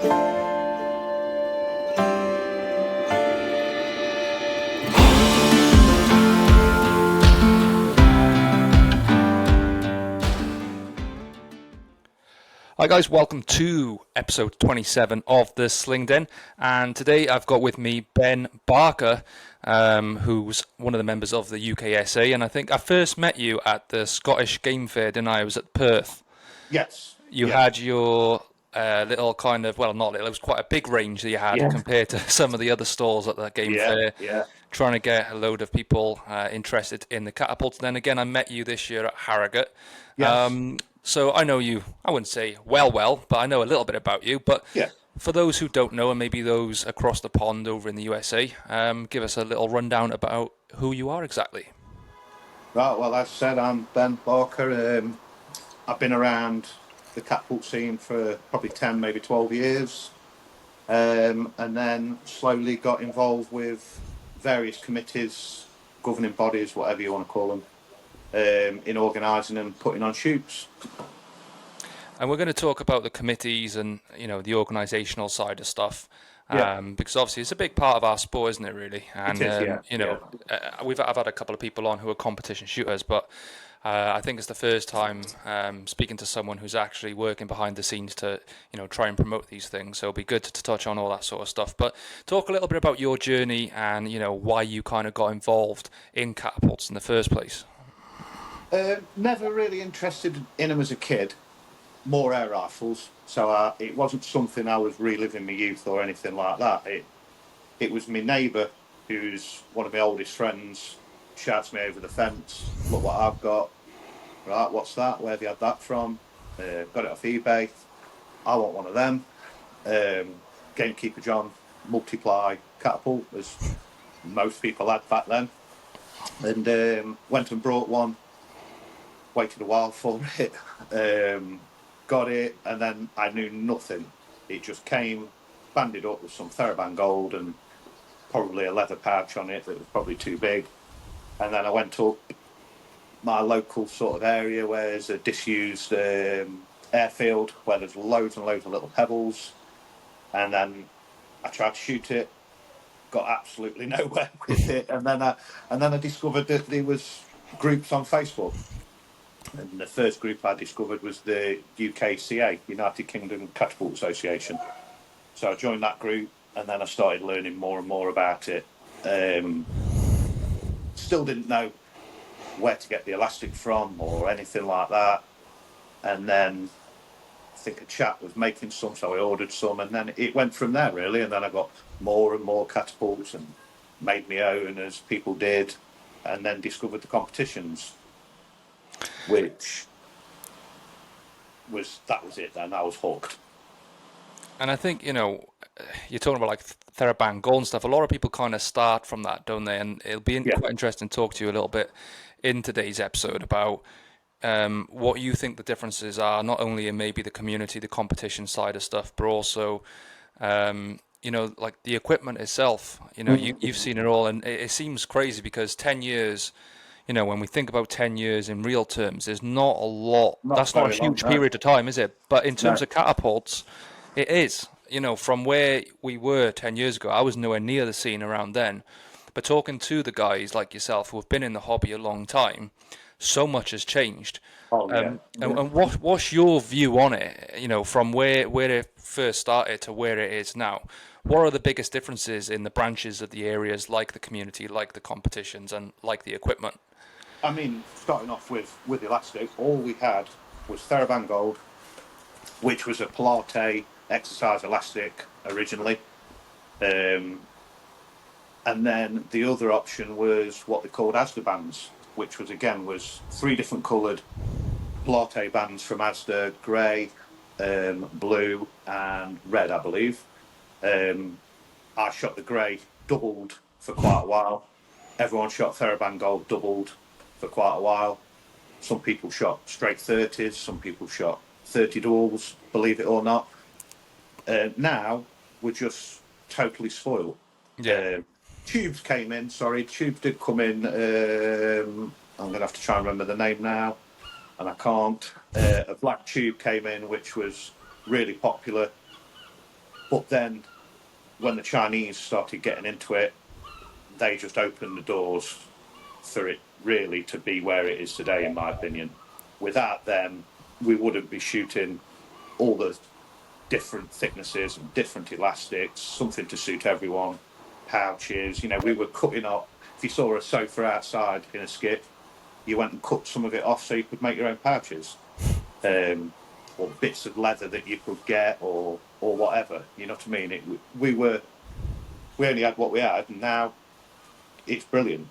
Hi guys, welcome to episode 27 of the Sling Den, and today I've got with me Ben Barker, who's one of the members of the UKSA, and I think I first met you at the Scottish Game Fair, didn't I? I was at Perth. Yes. You Yes. had your little kind of, well, not little, it was quite a big range that you had Yeah. compared to some of the other stalls at the Game Fair, Yeah. trying to get a load of people interested in the catapults. Then again, I met you this year at Harrogate. Yes. So I know you, I wouldn't say well, but I know a little bit about you. But Yeah. for those who don't know, and maybe those across the pond over in the USA, give us a little rundown about who you are exactly. Right. Well, as I said, I'm Ben Barker. I've been around the catapult scene for probably 10, maybe 12 years, and then slowly got involved with various committees, governing bodies, whatever you want to call them, in organising and putting on shoots. And we're going to talk about the committees and, you know, the organisational side of stuff. Yeah. Because obviously it's a big part of our sport, isn't it, really? And, It is, yeah. you know, I've had a couple of people on who are competition shooters, but I think it's the first time speaking to someone who's actually working behind the scenes to, you know, try and promote these things. So it'll be good to touch on all that sort of stuff. But talk a little bit about your journey and, you know, why you kind of got involved in catapults in the first place. Never really interested in them as a kid. More air rifles, so it wasn't something I was reliving my youth or anything like that. It was my neighbour, who's one of my oldest friends, shouts me over the fence, look what I've got. Right, what's that? Where have you had that from? Got it off eBay. I want one of them. Gamekeeper John, multiply catapult, as most people had back then. And went and brought one, waited a while for it. Got it, and then I knew nothing. It just came banded up with some TheraBand gold and probably a leather pouch on it that was probably too big. And then I went up my local sort of area where there's a disused airfield where there's loads and loads of little pebbles. And then I tried to shoot it, got absolutely nowhere with it. And then I discovered that there was groups on Facebook. And the first group I discovered was the UKSA, United Kingdom Catapult Association. So I joined that group, and then I started learning more and more about it. Still didn't know where to get the elastic from or anything like that. And then I think a chap was making some, so I ordered some, and then it went from there, really. And then I got more and more catapults and made my own, as people did, and then discovered the competitions. Which was it then. I was hooked. And I think, you know, you're talking about like TheraBand gold and stuff. A lot of people kind of start from that, don't they? And it'll be quite interesting to talk to you a little bit in today's episode about what you think the differences are, not only in maybe the community, the competition side of stuff, but also, you know, like the equipment itself. You know, you've seen it all, and it seems crazy because 10 years... You know, when we think about 10 years in real terms, there's not a lot. That's not a huge period of time, is it? But in terms of catapults, it is. You know, from where we were 10 years ago, I was nowhere near the scene around then. But talking to the guys like yourself who have been in the hobby a long time, so much has changed. And what's your view on it? You know, from where it first started to where it is now. What are the biggest differences in the branches of the areas, like the community, like the competitions, and like the equipment? I mean, starting off with elastic, all we had was TheraBand gold, which was a Pilates exercise elastic originally. And then the other option was what they called Asda bands, which was three different coloured Pilates bands from Asda: grey, blue and red, I believe. I shot the grey, doubled for quite a while. Everyone shot TheraBand gold, doubled for quite a while. Some people shot straight 30s, some people shot 30 duels, believe it or not. Now we're just totally spoiled. Tubes came in, tubes did come in. I'm going to have to try and remember the name now, and I can't. A black tube came in, which was really popular. But then when the Chinese started getting into it, they just opened the doors for it really to be where it is today, in my opinion. Without them, we wouldn't be shooting all the different thicknesses and different elastics, something to suit everyone, pouches. We were cutting up. If you saw a sofa outside in a skip, you went and cut some of it off so you could make your own pouches, or bits of leather that you could get, or whatever. You know what I mean? We only had what we had, and now it's brilliant.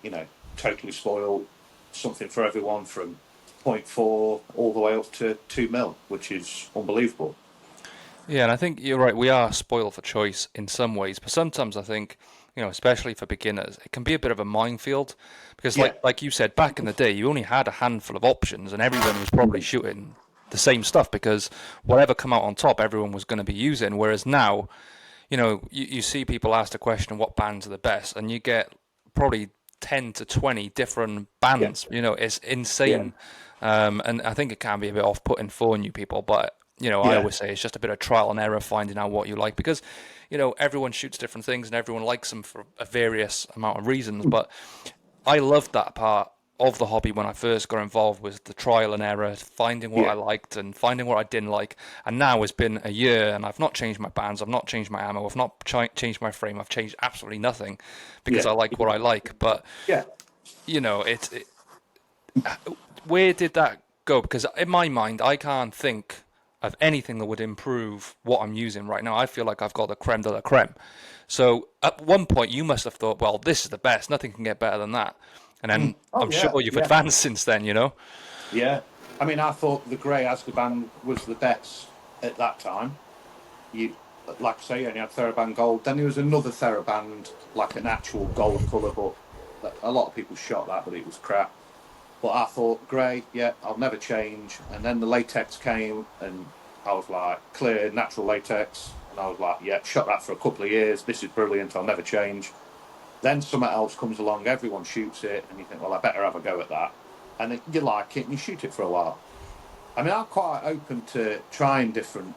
Totally spoiled, something for everyone from point 0.4 all the way up to 2 mil, which is unbelievable. Yeah, and I think you're right. We are spoiled for choice in some ways, but sometimes I think, especially for beginners, it can be a bit of a minefield because, Yeah, like you said, back in the day, you only had a handful of options, and everyone was probably shooting the same stuff because whatever come out on top, everyone was going to be using. Whereas now, you see people ask the question, what bands are the best? And you get probably 10 to 20 different yeah, bands. It's yeah, insane. And I think it can be a bit off putting for new people. But, I yeah, always say it's just a bit of trial and error finding out what you like because, everyone shoots different things and everyone likes them for a various amount of reasons. But I loved that part of the hobby when I first got involved with the trial and error, finding what I yeah. liked and finding what I didn't like. And now it's been a year and I've not changed my bands, I've not changed my ammo, I've not changed my frame, I've changed absolutely nothing because Yeah, I like what I like. But, yeah. where did that go? Because in my mind, I can't think of anything that would improve what I'm using right now. I feel like I've got the creme de la creme. So at one point, you must have thought, well, this is the best. Nothing can get better than that. And then Oh I'm sure yeah, you've yeah, advanced since then. yeah. I mean, I thought the grey Azkaban was the best at that time. You, like I say, you only had Theraband Gold. Then there was another Theraband, like an actual gold colour, but a lot of people shot that, but it was crap. But I thought, grey, yeah, I'll never change. And then the latex came, and I was like, clear, natural latex. And I was like, yeah, shot that for a couple of years. This is brilliant. I'll never change. Then something else comes along, everyone shoots it, and you think, well, I better have a go at that. And you like it, and you shoot it for a while. I mean, I'm quite open to trying different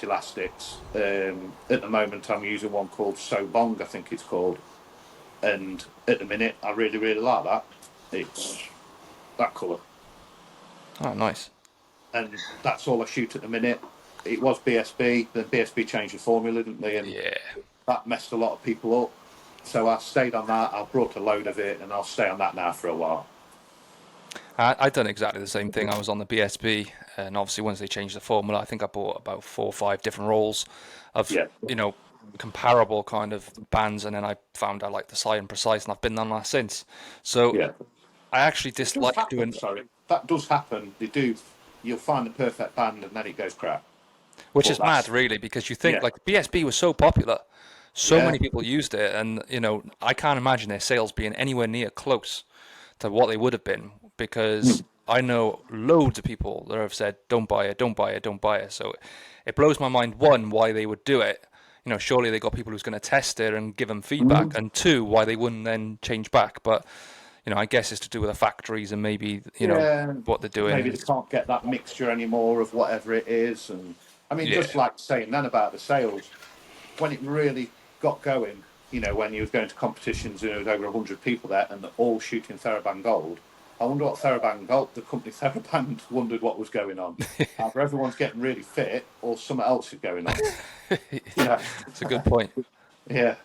elastics. At the moment, I'm using one called Sobong, I think it's called, and at the minute, I really really like that. It's that colour, Oh, nice. and that's all I shoot at the minute. It was BSB, then BSB changed the formula, didn't they? And Yeah. that messed a lot of people up. So I stayed on that. I brought a load of it, and I'll stay on that now for a while. I done exactly the same thing. I was on the BSB, and obviously once they changed the formula, I think I bought about 4 or 5 different rolls of Yeah, comparable kind of bands, and then I found I liked the Sci and Precise, and I've been on that since. So yeah. I actually It does dislike happen. doing, Sorry, that does happen. They do. You'll find the perfect band, and then it goes crap. which But is mad that's really, because you think yeah, like BSB was so popular, so yeah, many people used it, and I can't imagine their sales being anywhere near close to what they would have been because I know loads of people that have said, "Don't buy it, don't buy it, don't buy it." So it blows my mind. One, why they would do it. Surely they got people who's going to test it and give them feedback. And two, why they wouldn't then change back. But I guess it's to do with the factories and maybe yeah. what they're doing. Maybe they can't get that mixture anymore of whatever it is, and I mean, Yeah, just like saying then about the sales when it really got going. When you was going to competitions and there was over 100 people there, and they're all shooting Theraband Gold. I wonder what Theraband Gold, the company Theraband, wondered what was going on. Either everyone's getting really fit, or something else is going on. Yeah, it's a good point. yeah.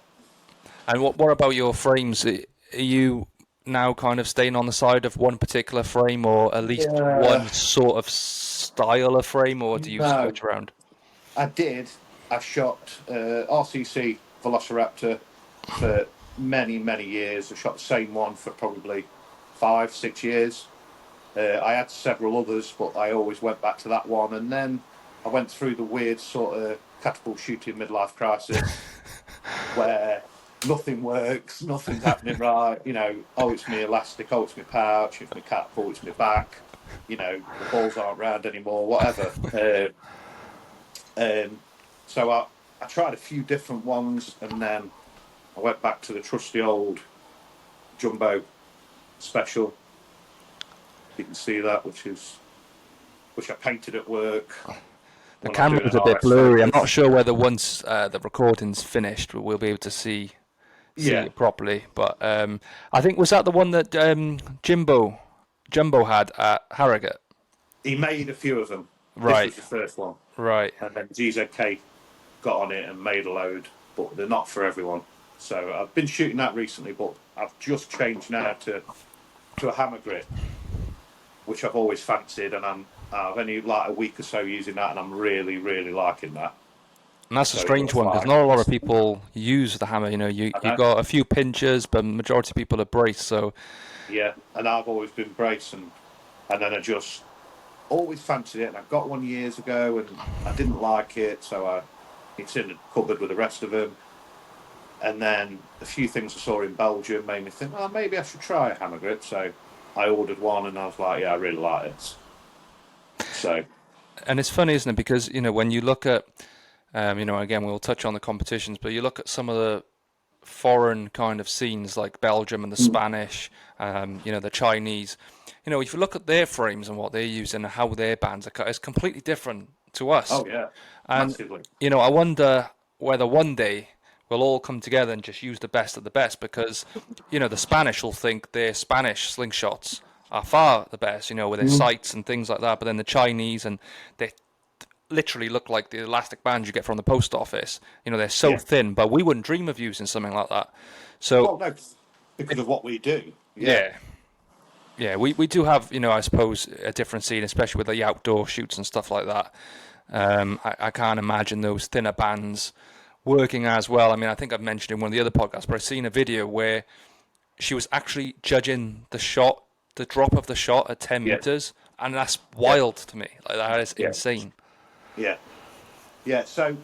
And what about your frames? Are you now kind of staying on the side of one particular frame, or at least one Yeah, sort of style of frame, or do you no, switch around? I did. I shot RCC Velociraptor for many, many years. I shot the same one for probably 5, 6 years. I had several others, but I always went back to that one. And then I went through the weird sort of catapult shooting midlife crisis where nothing works, nothing's happening right. Oh, it's my elastic, oh, it's my pouch, it's my catapult, it's my back. The balls aren't round anymore, whatever. Um, so I tried a few different ones, and then I went back to the trusty old jumbo special. You can see that, which I painted at work. The we're not doing camera's an a bit RS blurry. I'm not focus. sure whether once the recording's finished, we'll be able to see Yeah, it properly. But I think was that the one that Jumbo had at Harrogate? he made a few of them. This Right, was the first one, right. and then GZK got on it and made a load, but they're not for everyone. So I've been shooting that recently, but I've just changed now to a hammer grip, which I've always fancied, and I've only like a week or so using that, and I'm really, really liking that. And that's a So it strange looks one because like not a lot of people use the hammer. You know, I you know, got a few pinchers, but majority of people are braced. So yeah. And I've always been braced, and then I just always fancied it, and I got one years ago, and I didn't like it, so it's in the cupboard with the rest of them. And then a few things I saw in Belgium made me think, oh, maybe I should try a hammer grip. So I ordered one, and I was like, yeah, I really like it. So and it's funny, isn't it? Because you know when you look at you know, again, we'll touch on the competitions, but you look at some of the foreign kind of scenes like Belgium and the Spanish, you know, the Chinese. You know, if you look at their frames and what they're using and how their bands are cut, it's completely different to us. oh yeah, And, massively. you know, I wonder whether one day we'll all come together and just use the best of the best because, you know, the Spanish will think their Spanish slingshots are far the best, you know, with their sights and things like that. But then the Chinese and they literally look like the elastic bands you get from the post office. You know, they're so Yeah. thin, but we wouldn't dream of using something like that. So, Well, no, because of what we do. Yeah. yeah, yeah, we do have, you know, I suppose a different scene, especially with the outdoor shoots and stuff like that. I can't imagine those thinner bands working as well. I mean, I think I've mentioned in one of the other podcasts, but I've seen a video where she was actually judging the shot, the drop of the shot at 10 Yeah. meters, and that's Yeah. wild to me. Like, that is Yeah. insane. Yeah. Yeah. So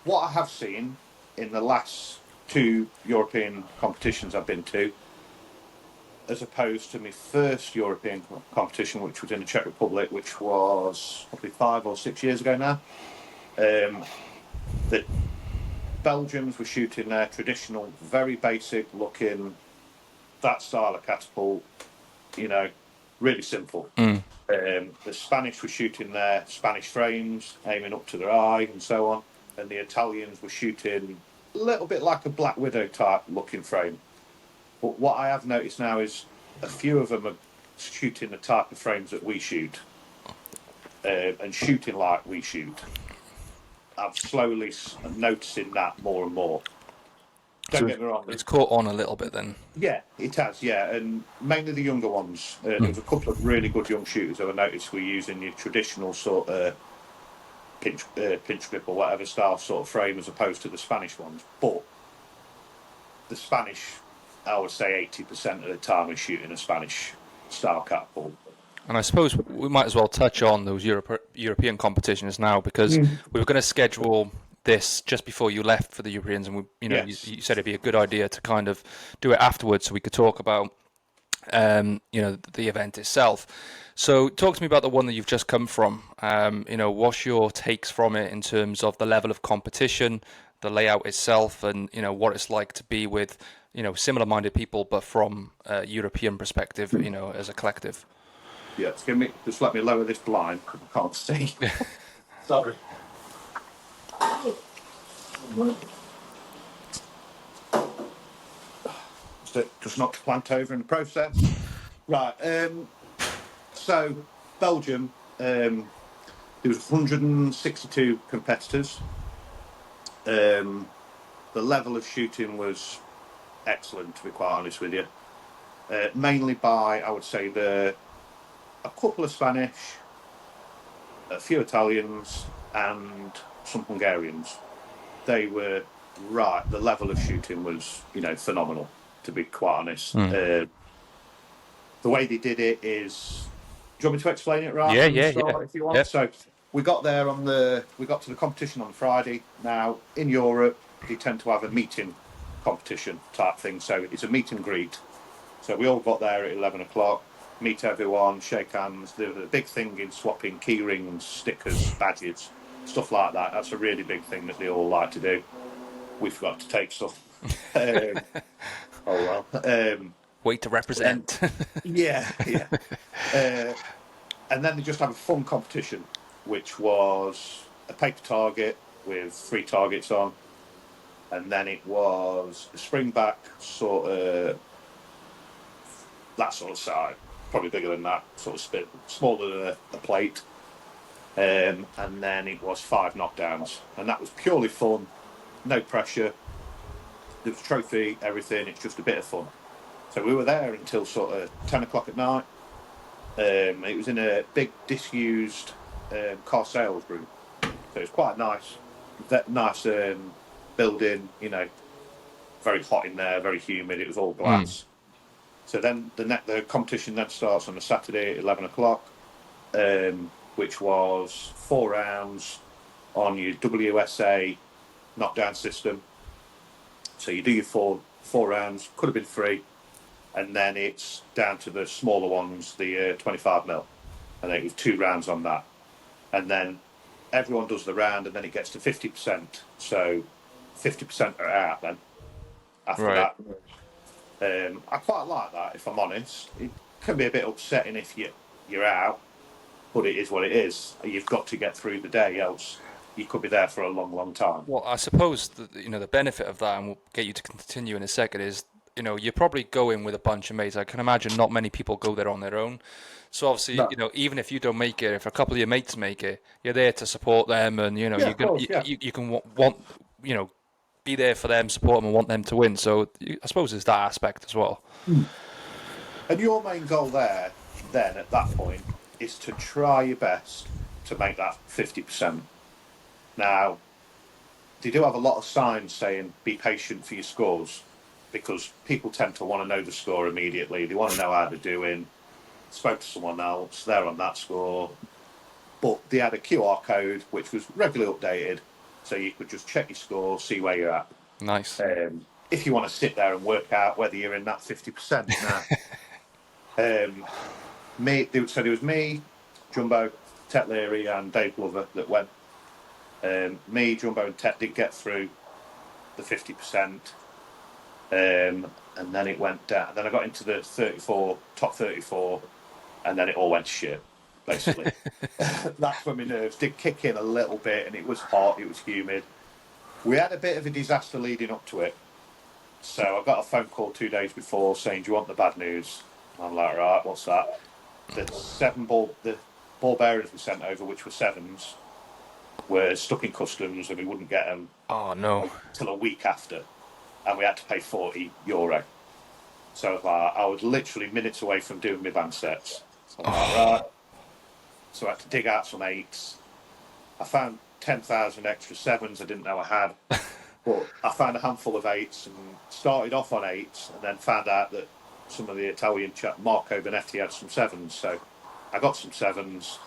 what I have seen in the last two European competitions I've been to, as opposed to my first European competition, which was in the Czech Republic, which was probably 5 or 6 years ago now, the Belgians were shooting their traditional, very basic looking, that style of catapult, you know, really simple. The Spanish were shooting their Spanish frames, aiming up to their eye and so on. And the Italians were shooting a little bit like a Black Widow type looking frame. But what I have noticed now is a few of them are shooting the type of frames that we shoot and shooting like we shoot. I'm slowly noticing that more and more. Don't So get me wrong. it's caught on a little bit then. Yeah, it has, yeah, and mainly the younger ones. There was a couple of really good young shooters who I noticed were using your traditional sort of pinch grip or whatever style sort of frame as opposed to the Spanish ones. But the Spanish, I would say 80% of the time is shooting a Spanish style catapult. And I suppose we might as well touch on those European competitions now because we were going to schedule this just before you left for the Europeans, and you know, Yes. you said it'd be a good idea to kind of do it afterwards so we could talk about, you know, the event itself. So talk to me about the one that you've just come from. You know, what's your takes from it in terms of the level of competition, the layout itself, and you know what it's like to be with, you know, similar-minded people, but from a European perspective, you know, as a collective. Yeah, just let me lower this blind because I can't see. Sorry. Just knocked the plant over in the process. Right. So Belgium, there was 162 competitors. The level of shooting was excellent, to be quite honest with you. Mainly by, I would say, a couple of Spanish, a few Italians, and some Hungarians. They were right. The level of shooting was, you know, phenomenal, to be quite honest. The way they did it is, do you want me to explain it right Yeah, from the yeah, yeah. start if you want? Yep. So we got to the competition on Friday. Now in Europe, they tend to have a meeting competition type thing. So it's a meet and greet. So we all got there at 11 o'clock, meet everyone, shake hands. The big thing in swapping key rings, stickers, badges, stuff like that. That's a really big thing that they all like to do. We forgot to take some. Oh well. Way to And represent. yeah, yeah. And then they just have a fun competition, which was a paper target with 3 targets on, and then it was a springback sort of that sort of size, probably bigger than that, sort of bit smaller than a plate. And then it was 5 knockdowns, and that was purely fun, no pressure. There was a trophy, everything. It's just a bit of fun. So we were there until sort of 10 o'clock at night. It was in a big disused car sales group, so it was quite nice. That nice building, very hot in there, very humid. It was all glass. So then the competition then starts on a Saturday at 11 o'clock, which was 4 rounds on your WSA knockdown system. So you do your four rounds, could have been 3, and then it's down to the smaller ones, the 25mm, and it was 2 rounds on that, and then everyone does the round, and then it gets to 50%. So 50% are out then after Right. that. I quite like that, if I'm honest. It can be a bit upsetting if you're out, but it is what it is. You've got to get through the day, else you could be there for a long, long time. Well, I suppose the benefit of that, and we'll get you to continue in a second, is you're probably going with a bunch of mates. I can imagine not many people go there on their own. So obviously, No. even if you don't make it, if a couple of your mates make it, you're there to support them, and Yeah, you're of gonna course, yeah. you can want be there for them, support them, and want them to win. So I suppose there's that aspect as well. And your main goal there, then, at that point, is to try your best to make that 50%. Now, they do have a lot of signs saying be patient for your scores, because people tend to want to know the score immediately. They want to know how they're doing. Spoke to someone else, they're on that score. But they had a QR code which was regularly updated, so you could just check your score, see where you're at. Nice. If you want to sit there and work out whether you're in that 50% now. So there was me, Jumbo, Tet Leary, and Dave Glover that went. Me, Jumbo, and Tet did get through the 50%, and then it went down. Then I got into the top 34, and then it all went to shit, basically. That's when my nerves did kick in a little bit, and it was hot, it was humid. We had a bit of a disaster leading up to it. So I got a phone call 2 days before saying, "Do you want the bad news?" I'm like, "Right, what's that?" The ball bearings we sent over, which were 7s, were stuck in customs, and we wouldn't get them Oh no. till a week after, and we had to pay €40. So I was literally minutes away from doing my band sets. So I'm like, right. So I had to dig out some 8s. I found 10,000 extra 7s I didn't know I had. But I found a handful of 8s and started off on 8s, and then found out that some of the Italian chap, Marco Benetti, had some 7s. So I got some 7s,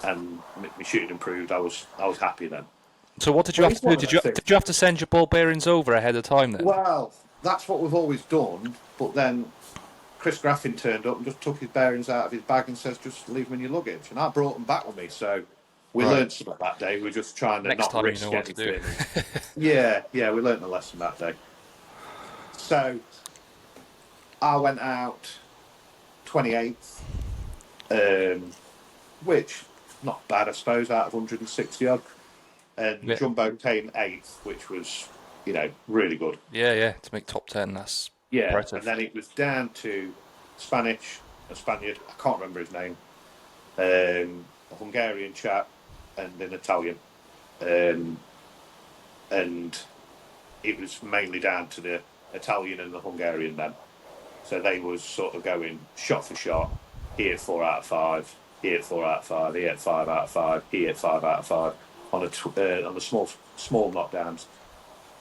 and my shooting improved. I was happy then. So what did you But have it's to do? one of Did them you things. did you have to send your ball bearings over ahead of time then? Well, that's what we've always done. But then Chris Graffin turned up and just took his bearings out of his bag and says, "Just leave them in your luggage." And I brought them back with me. So we Right. learned something that day. We were just trying to Next not time you know risk what to do. anything. Yeah, we learned a lesson that day. So I went out 28th, which not bad, I suppose, out of 160 odd. And Yeah. Jumbo came 8th, which was, really good. Yeah. To make top 10, that's Yeah, impressive. and then it was down to a Spaniard, I can't remember his name, a Hungarian chap, and an Italian. And it was mainly down to the Italian and the Hungarian then. So they was sort of going shot for shot. He hit 4 out of 5. He hit 4 out of 5. He hit 5 out of 5. He hit 5 out of 5 on the small knockdowns.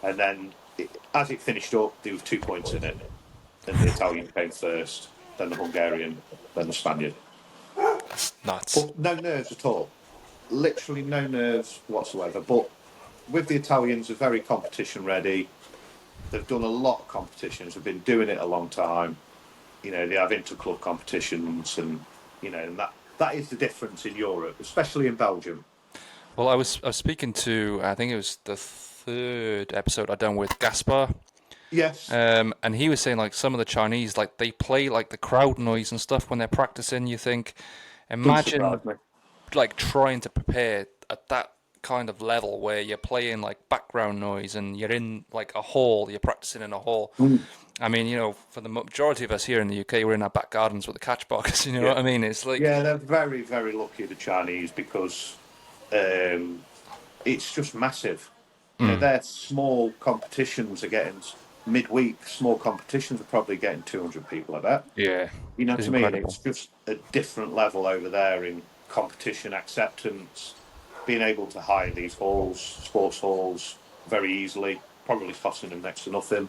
And then as it finished up, there was 2 points in it. And the Italian came first, then the Hungarian, then the Spaniard. That's nuts. But no nerves at all. Literally no nerves whatsoever. But with the Italians, they're very competition ready. They've done a lot of competitions. They've been doing it a long time. They have inter-club competitions, and and that is the difference in Europe, especially in Belgium. Well, I was speaking to, I think it was the third episode I done with Gaspar, Yes, and he was saying like some of the Chinese, like they play like the crowd noise and stuff when they're practicing. You think, doesn't imagine surprise me. like trying to prepare at that kind of level where you're playing like background noise and you're in like a hall, you're practicing in a hall. Mm. I mean, for the majority of us here in the UK, we're in our back gardens with the catch box. You know Yeah, what I mean? It's like, yeah, they're very, very lucky, the Chinese, because um, it's just massive. Their small competitions are getting midweek. Small competitions are probably getting 200 people. I bet. yeah, You know it's what I mean? incredible. It's just a different level over there in competition acceptance. Being able to hire these halls, sports halls, very easily, probably costing them next to nothing.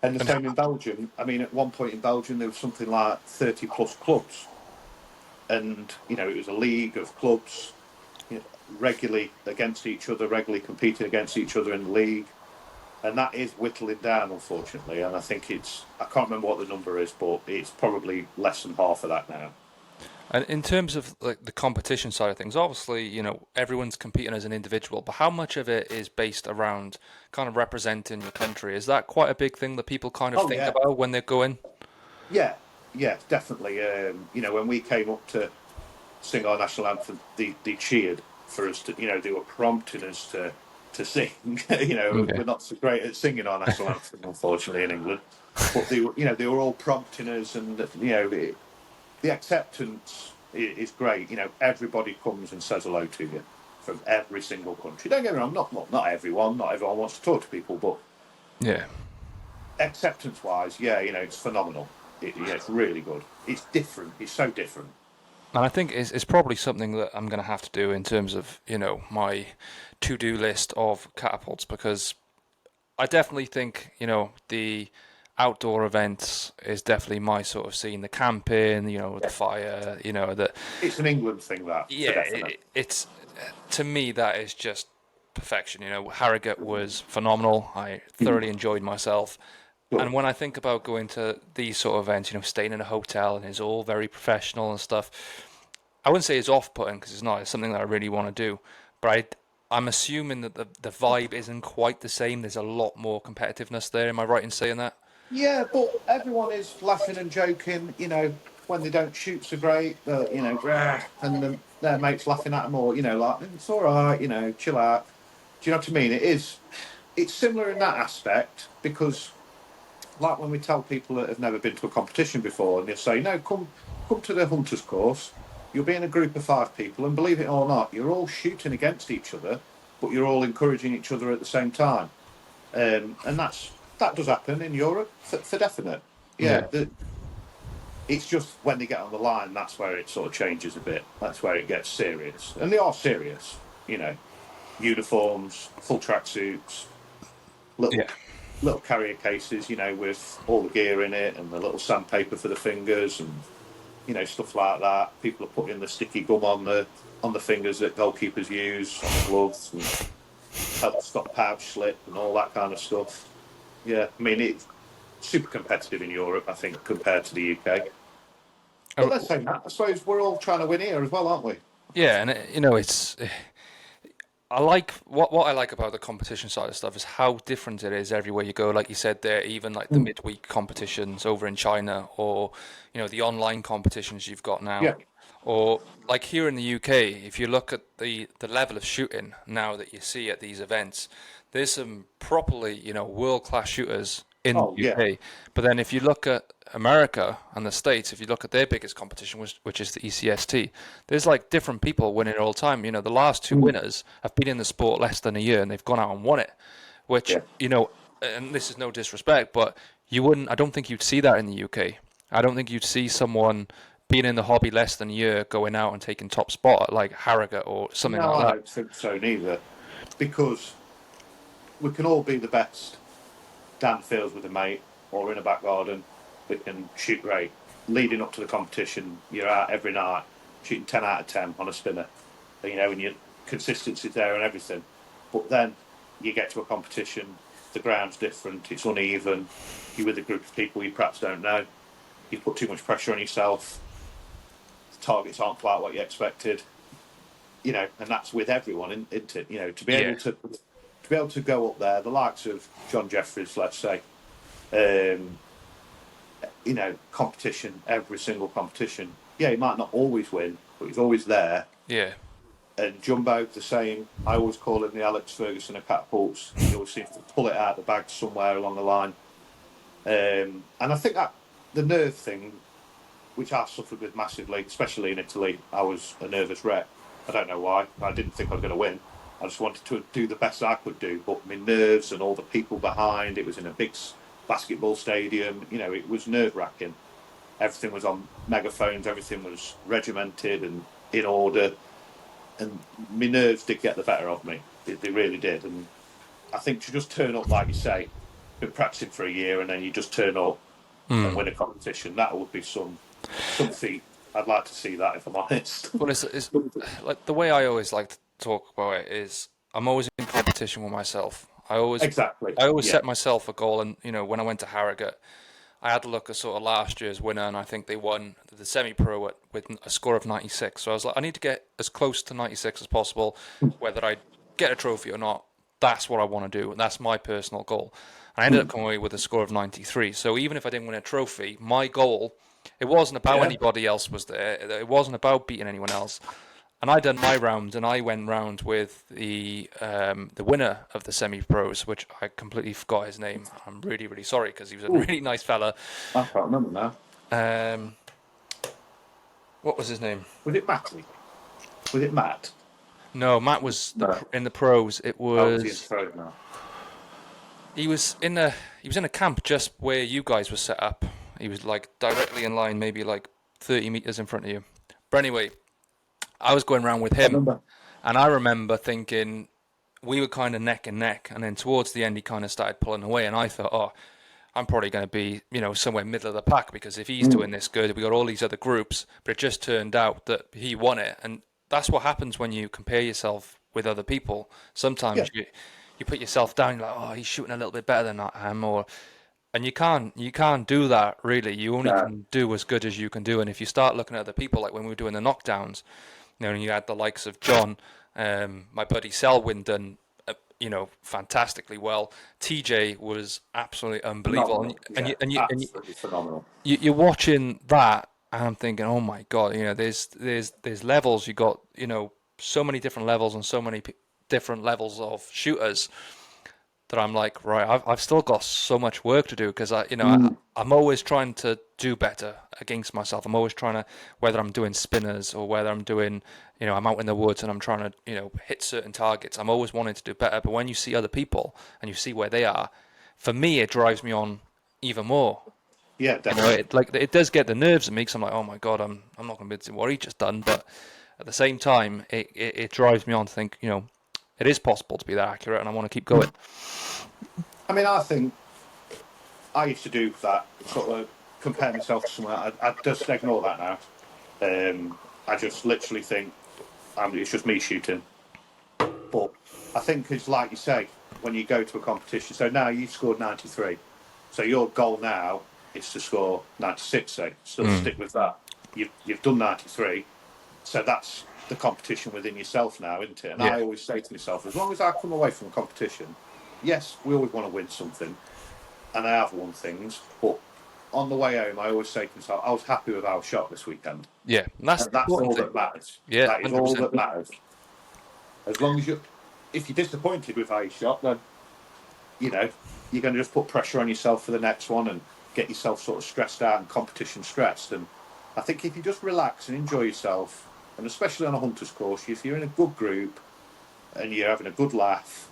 And the And same in Belgium. I mean, at one point in Belgium, there was something like 30 plus clubs. And, it was a league of clubs, regularly against each other, regularly competing against each other in the league. And that is whittling down, unfortunately. And I think I can't remember what the number is, but it's probably less than half of that now. And in terms of like the competition side of things, obviously, everyone's competing as an individual, but how much of it is based around kind of representing your country? Is that quite a big thing that people kind of Oh, think yeah. about when they're going? Yeah. Yeah, definitely. When we came up to sing our national anthem, they cheered for us to, they were prompting us to sing. Okay. We're not so great at singing our national anthem, unfortunately, in England. But they were all prompting us, and the acceptance is great. Everybody comes and says hello to you from every single country. Don't get me wrong, not everyone. Not everyone wants to talk to people, but Yeah. acceptance wise, yeah, it's phenomenal. It's really good. It's different. It's so different. And I think it's probably something that I'm going to have to do in terms of, my to-do list of catapults because I definitely think, the outdoor events is definitely my sort of scene. The camping, the Yeah. fire, the It's an England thing, that, for yeah, definite. it's to me that is just perfection. Harrogate was phenomenal. I thoroughly enjoyed myself. Good. And when I think about going to these sort of events, staying in a hotel and it's all very professional and stuff, I wouldn't say it's off-putting because it's not. It's something that I really want to do, but I'm assuming that the vibe isn't quite the same. There's a lot more competitiveness there. Am I right in saying that? Yeah, but everyone is laughing and joking, when they don't shoot so great, and their mates laughing at them, or, like, it's all right, chill out. Do you know what I mean? It's similar in that aspect because, like, when we tell people that have never been to a competition before, and they say, no, come to the hunters course, you'll be in a group of 5 people, and believe it or not, you're all shooting against each other, but you're all encouraging each other at the same time. And that does happen in Europe for definite. Yeah, Yeah. it's just when they get on the line, that's where it sort of changes a bit. That's where it gets serious, and they are serious. Uniforms, full tracksuits, Yeah. little carrier cases, with all the gear in it, and the little sandpaper for the fingers, and stuff like that. People are putting the sticky gum on the fingers that goalkeepers use on the gloves, and help stop pouch slip and all that kind of stuff. Yeah, I mean it's super competitive in Europe, I think, compared to the UK. But Uh, let's say that. I suppose we're all trying to win here as well, aren't we? Yeah, and it's I like what I like about the competition side of stuff is how different it is everywhere you go. Like you said there, even like the Mm. midweek competitions over in China, or the online competitions you've got now, Yeah. or like here in the UK. If you look at the level of shooting now that you see at these events, there's some properly world class shooters in the Oh, yeah. UK. But then if you look at America and the States, if you look at their biggest competition, which is the ECST, there's like different people winning all the time. The last two Mm. winners have been in the sport less than a year and they've gone out and won it, which, Yeah. and this is no disrespect, but I don't think you'd see that in the UK. I don't think you'd see someone being in the hobby less than a year going out and taking top spot at like Harrogate or something No, like I that. don't think so neither. Because we can all be the best down fields with a mate or in a back garden. We can shoot great. Leading up to the competition, you're out every night shooting 10 out of 10 on a spinner. And your consistency's there and everything. But then you get to a competition, the ground's different, it's uneven. You're with a group of people you perhaps don't know. You put too much pressure on yourself. The targets aren't quite what you expected. And that's with everyone, isn't it? To be Yeah. able to go up there, the likes of John Jeffries, let's say, um, competition, every single competition. Yeah, he might not always win, but he's always there. Yeah. And Jumbo, the same. I always call him the Alex Ferguson of catapults. He always seems to pull it out of the bag somewhere along the line. And I think that the nerve thing, which I suffered with massively, especially in Italy, I was a nervous wreck. I don't know why. I didn't think I was going to win. I just wanted to do the best I could do. But my nerves and all the people behind, it was in a big basketball stadium. You know, it was nerve-wracking. Everything was on megaphones. Everything was regimented and in order. And my nerves did get the better of me. They really did. And I think to just turn up, like you say, been practicing for a year and then you just turn up and win a competition, that would be some feat. I'd like to see that, if I'm honest. Well, it's like the way I always like to talk about it is I'm always in competition with myself. Exactly. I always Yeah. set myself a goal, and when I went to Harrogate, I had to look at sort of last year's winner, and I think they won the semi-pro with a score of 96. So I was like, I need to get as close to 96 as possible, whether I get a trophy or not. That's what I want to do, and that's my personal goal. And I ended up coming away with a score of 93. So even if I didn't win a trophy, my goal, it wasn't about anybody else was there. It wasn't about beating anyone else. And I done my round, and I went round with the winner of the semi-pros, which I completely forgot his name. I'm really, really sorry because he was a really nice fella. I can't remember now. What was his name? Was it Matty? Was it Matt? No, Matt was No. in the pros. It Oh, was he in was third now? he was in a camp just where you guys were set up. He was like directly in line, maybe like 30 meters in front of you. But anyway, I was going around with I him, remember. and I remember thinking we were kind of neck and neck, and then towards the end he kind of started pulling away, and I thought, oh, I'm probably going to be, somewhere middle of the pack because if he's doing this good, we got all these other groups. But it just turned out that he won it, and that's what happens when you compare yourself with other people. Sometimes you put yourself down, you're like, oh, he's shooting a little bit better than I am, and you can't do that really. You only Nah. can do as good as you can do, and if you start looking at other people, like when we were doing the knockdowns, and you had the likes of John, my buddy Selwyn done, fantastically well. TJ was absolutely unbelievable, Phenomenal. Absolutely phenomenal. you're watching that, and I'm thinking, oh my god, there's levels. You got so many different levels and so many different levels of shooters that I'm like, right, I've still got so much work to do because I'm always trying to do better against myself. I'm always trying to, whether I'm doing spinners or whether I'm doing, I'm out in the woods and I'm trying to, hit certain targets. I'm always wanting to do better. But when you see other people and you see where they are, for me, it drives me on even more. Yeah, definitely. It does get the nerves in me because I'm like, oh my god, I'm not going to be able to do what he just done. But at the same time, it drives me on to think, it is possible to be that accurate, and I want to keep going. I mean, I think I used to do that, sort of compare myself to someone. I just ignore that now. I just literally think it's just me shooting. But I think it's like you say, when you go to a competition, so now you've scored 93. So your goal now is to score 96, say. Still stick with that. You've done 93. So that's the competition within yourself now, isn't it? And I always say to myself, as long as I come away from a competition, yes, we always want to win something. And I have won things, but on the way home, I always say to myself, I was happy with our shot this weekend. Yeah, and that's all that matters. Yeah, that is 100%. all that matters. As long as if you're disappointed with how you shot, then you're going to just put pressure on yourself for the next one and get yourself sort of stressed out and competition stressed. And I think if you just relax and enjoy yourself, and especially on a hunter's course, if you're in a good group and you're having a good laugh,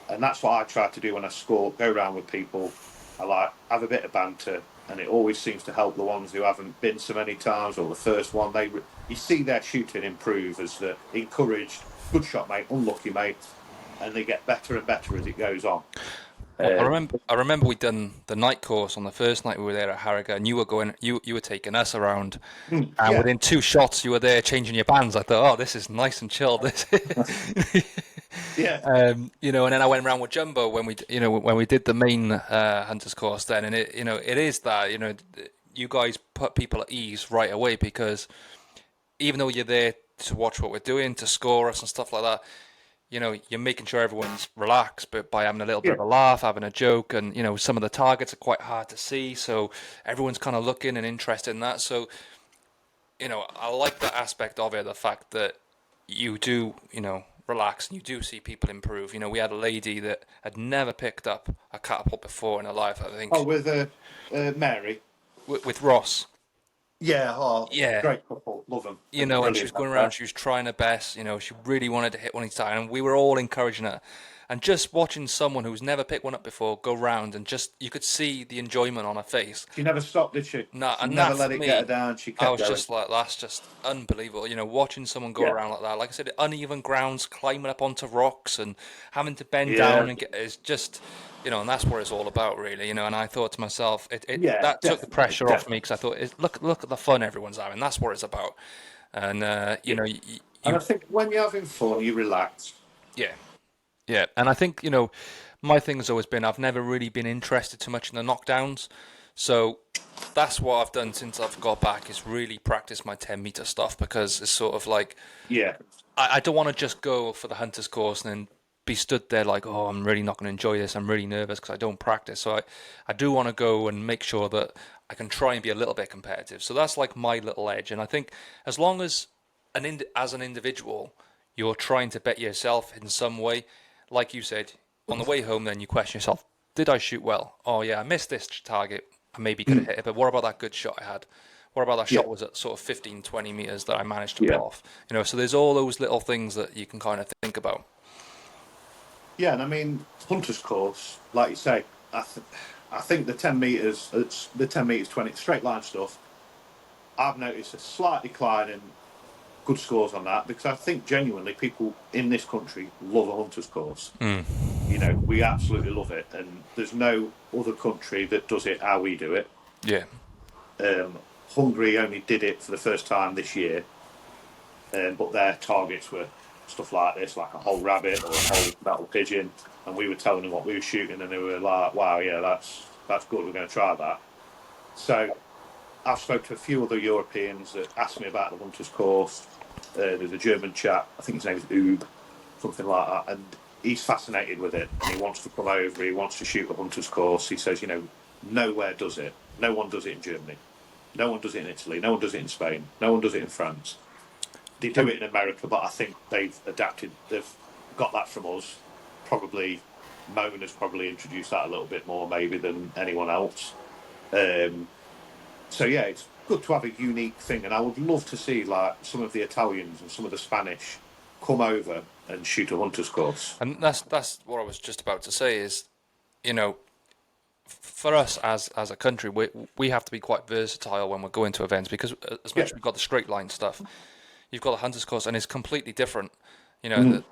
and that's what I try to do when I go around with people. I have a bit of banter, and it always seems to help the ones who haven't been so many times, or the first one. You see their shooting improve as they're encouraged. Good shot, mate. Unlucky, mate. And they get better and better as it goes on. Well, I remember we done the night course on the first night we were there at Harrogate, and you were taking us around, and within 2 shots you were there changing your bands. I thought, oh, this is nice and chill. Yeah. And then I went around with Jumbo when we did the main hunters course then, and it is that you guys put people at ease right away because even though you're there to watch what we're doing, to score us and stuff like that, you're making sure everyone's relaxed, but by having a little bit of a laugh, having a joke, and some of the targets are quite hard to see, so everyone's kind of looking and interested in that. So, I like that aspect of it, the fact that you do, relax and you do see people improve. We had a lady that had never picked up a catapult before in her life. I Oh, think with Mary. with Ross. Yeah, oh, Yeah, great couple, love them. They're and she was brilliant going out around, there. she was trying her best, she really wanted to hit one each time, and we were all encouraging her. And just watching someone who's never picked one up before go round and just, you could see the enjoyment on her face. She never stopped, did she? No, She and never that let for it get her me, down. She I kept was going. just like, that's just unbelievable. Watching someone go Yeah, around like that, like I said, uneven grounds, climbing up onto rocks and having to bend down yeah, and get, it's just, and that's what it's all about, really. And I thought to myself, yeah, that took the definitely, pressure off me definitely. because I thought, look at the fun everyone's having. That's what it's about. And Yeah, and I you, think when you're having fun, you relax. yeah, yeah. And I think my thing has always been I've never really been interested too much in the knockdowns, so that's what I've done since I've got back is really practice my 10-meter stuff because it's sort of like Yeah, I don't want to just go for the hunter's course and then be stood there like, oh, I'm really not going to enjoy this. I'm really nervous because I don't practice. So I do want to go and make sure that I can try and be a little bit competitive. So that's like my little edge. And I think as long as as an individual, you're trying to bet yourself in some way, like you said, on the way home, then you question yourself, did I shoot well? Oh yeah, I missed this target. I maybe could have mm, hit it, but what about that good shot I had? What about that yeah, shot was at sort of 15, 20 meters that I managed to pull yeah, off? So there's all those little things that you can kind of think about. yeah. And I mean, hunter's course, like you say, I think the 10 meters, it's the 10 meters, 20 straight line stuff. I've noticed a slight decline in good scores on that because I think genuinely people in this country love a hunter's course. We absolutely love it, and there's no other country that does it how we do it. Yeah. Hungary only did it for the first time this year, but their targets were stuff like this, like a whole rabbit or a whole metal pigeon, and we were telling them what we were shooting, and they were like, "Wow, yeah, that's good. We're going to try that." So I've spoken to a few other Europeans that asked me about the hunter's course. There's a German chap, I think his name is Ube, something like that, and he's fascinated with it, and he wants to come over. He wants to shoot the hunter's course. He says, nowhere does it. No one does it in Germany. No one does it in Italy. No one does it in Spain. No one does it in France. They do it in America, but I think they've adapted. They've got that from us. Probably Moan has probably introduced that a little bit more, maybe than anyone else. Um, so yeah, it's good to have a unique thing, and I would love to see like some of the Italians and some of the Spanish come over and shoot a hunter's course. And that's what I was just about to say is, you know, for us as a country, we have to be quite versatile when we're going to events because as much Yeah, as we've got the straight line stuff, you've got the hunter's course and it's completely different. mm,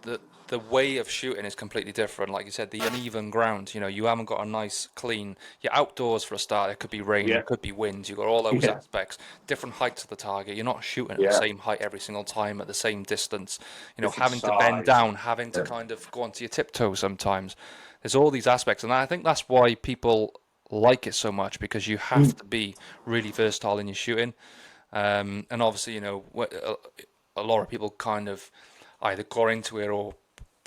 The way of shooting is completely different. Like you said, the uneven ground. You haven't got a nice clean. You're outdoors for a start. It could be rain. yeah, It could be wind. You've got all those yeah, aspects. Different heights of the target. You're not shooting at the yeah. same height every single time at the same distance. Different Having to bend size. down, having to Yeah, kind of go onto your tiptoes sometimes. There's all these aspects, and I think that's why people like it so much because you have mm, to be really versatile in your shooting. And obviously, a lot of people kind of either got into it or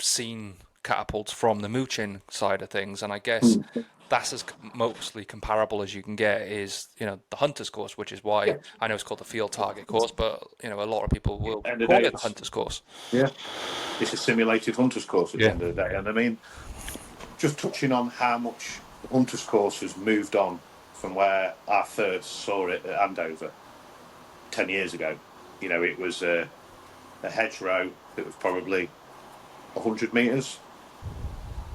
seen catapults from the mooching side of things, and I guess mm. that's as mostly comparable as you can get is the hunter's course, which is why Yeah. I know it's called the field target course, but a lot of people will End of the call day, it the it's hunter's course. yeah, it's a simulated hunter's course at the Yeah. end of the day, and I mean, just touching on how much the hunter's course has moved on from where I first saw it at Andover 10 years ago. It was a hedgerow that was probably 100 meters,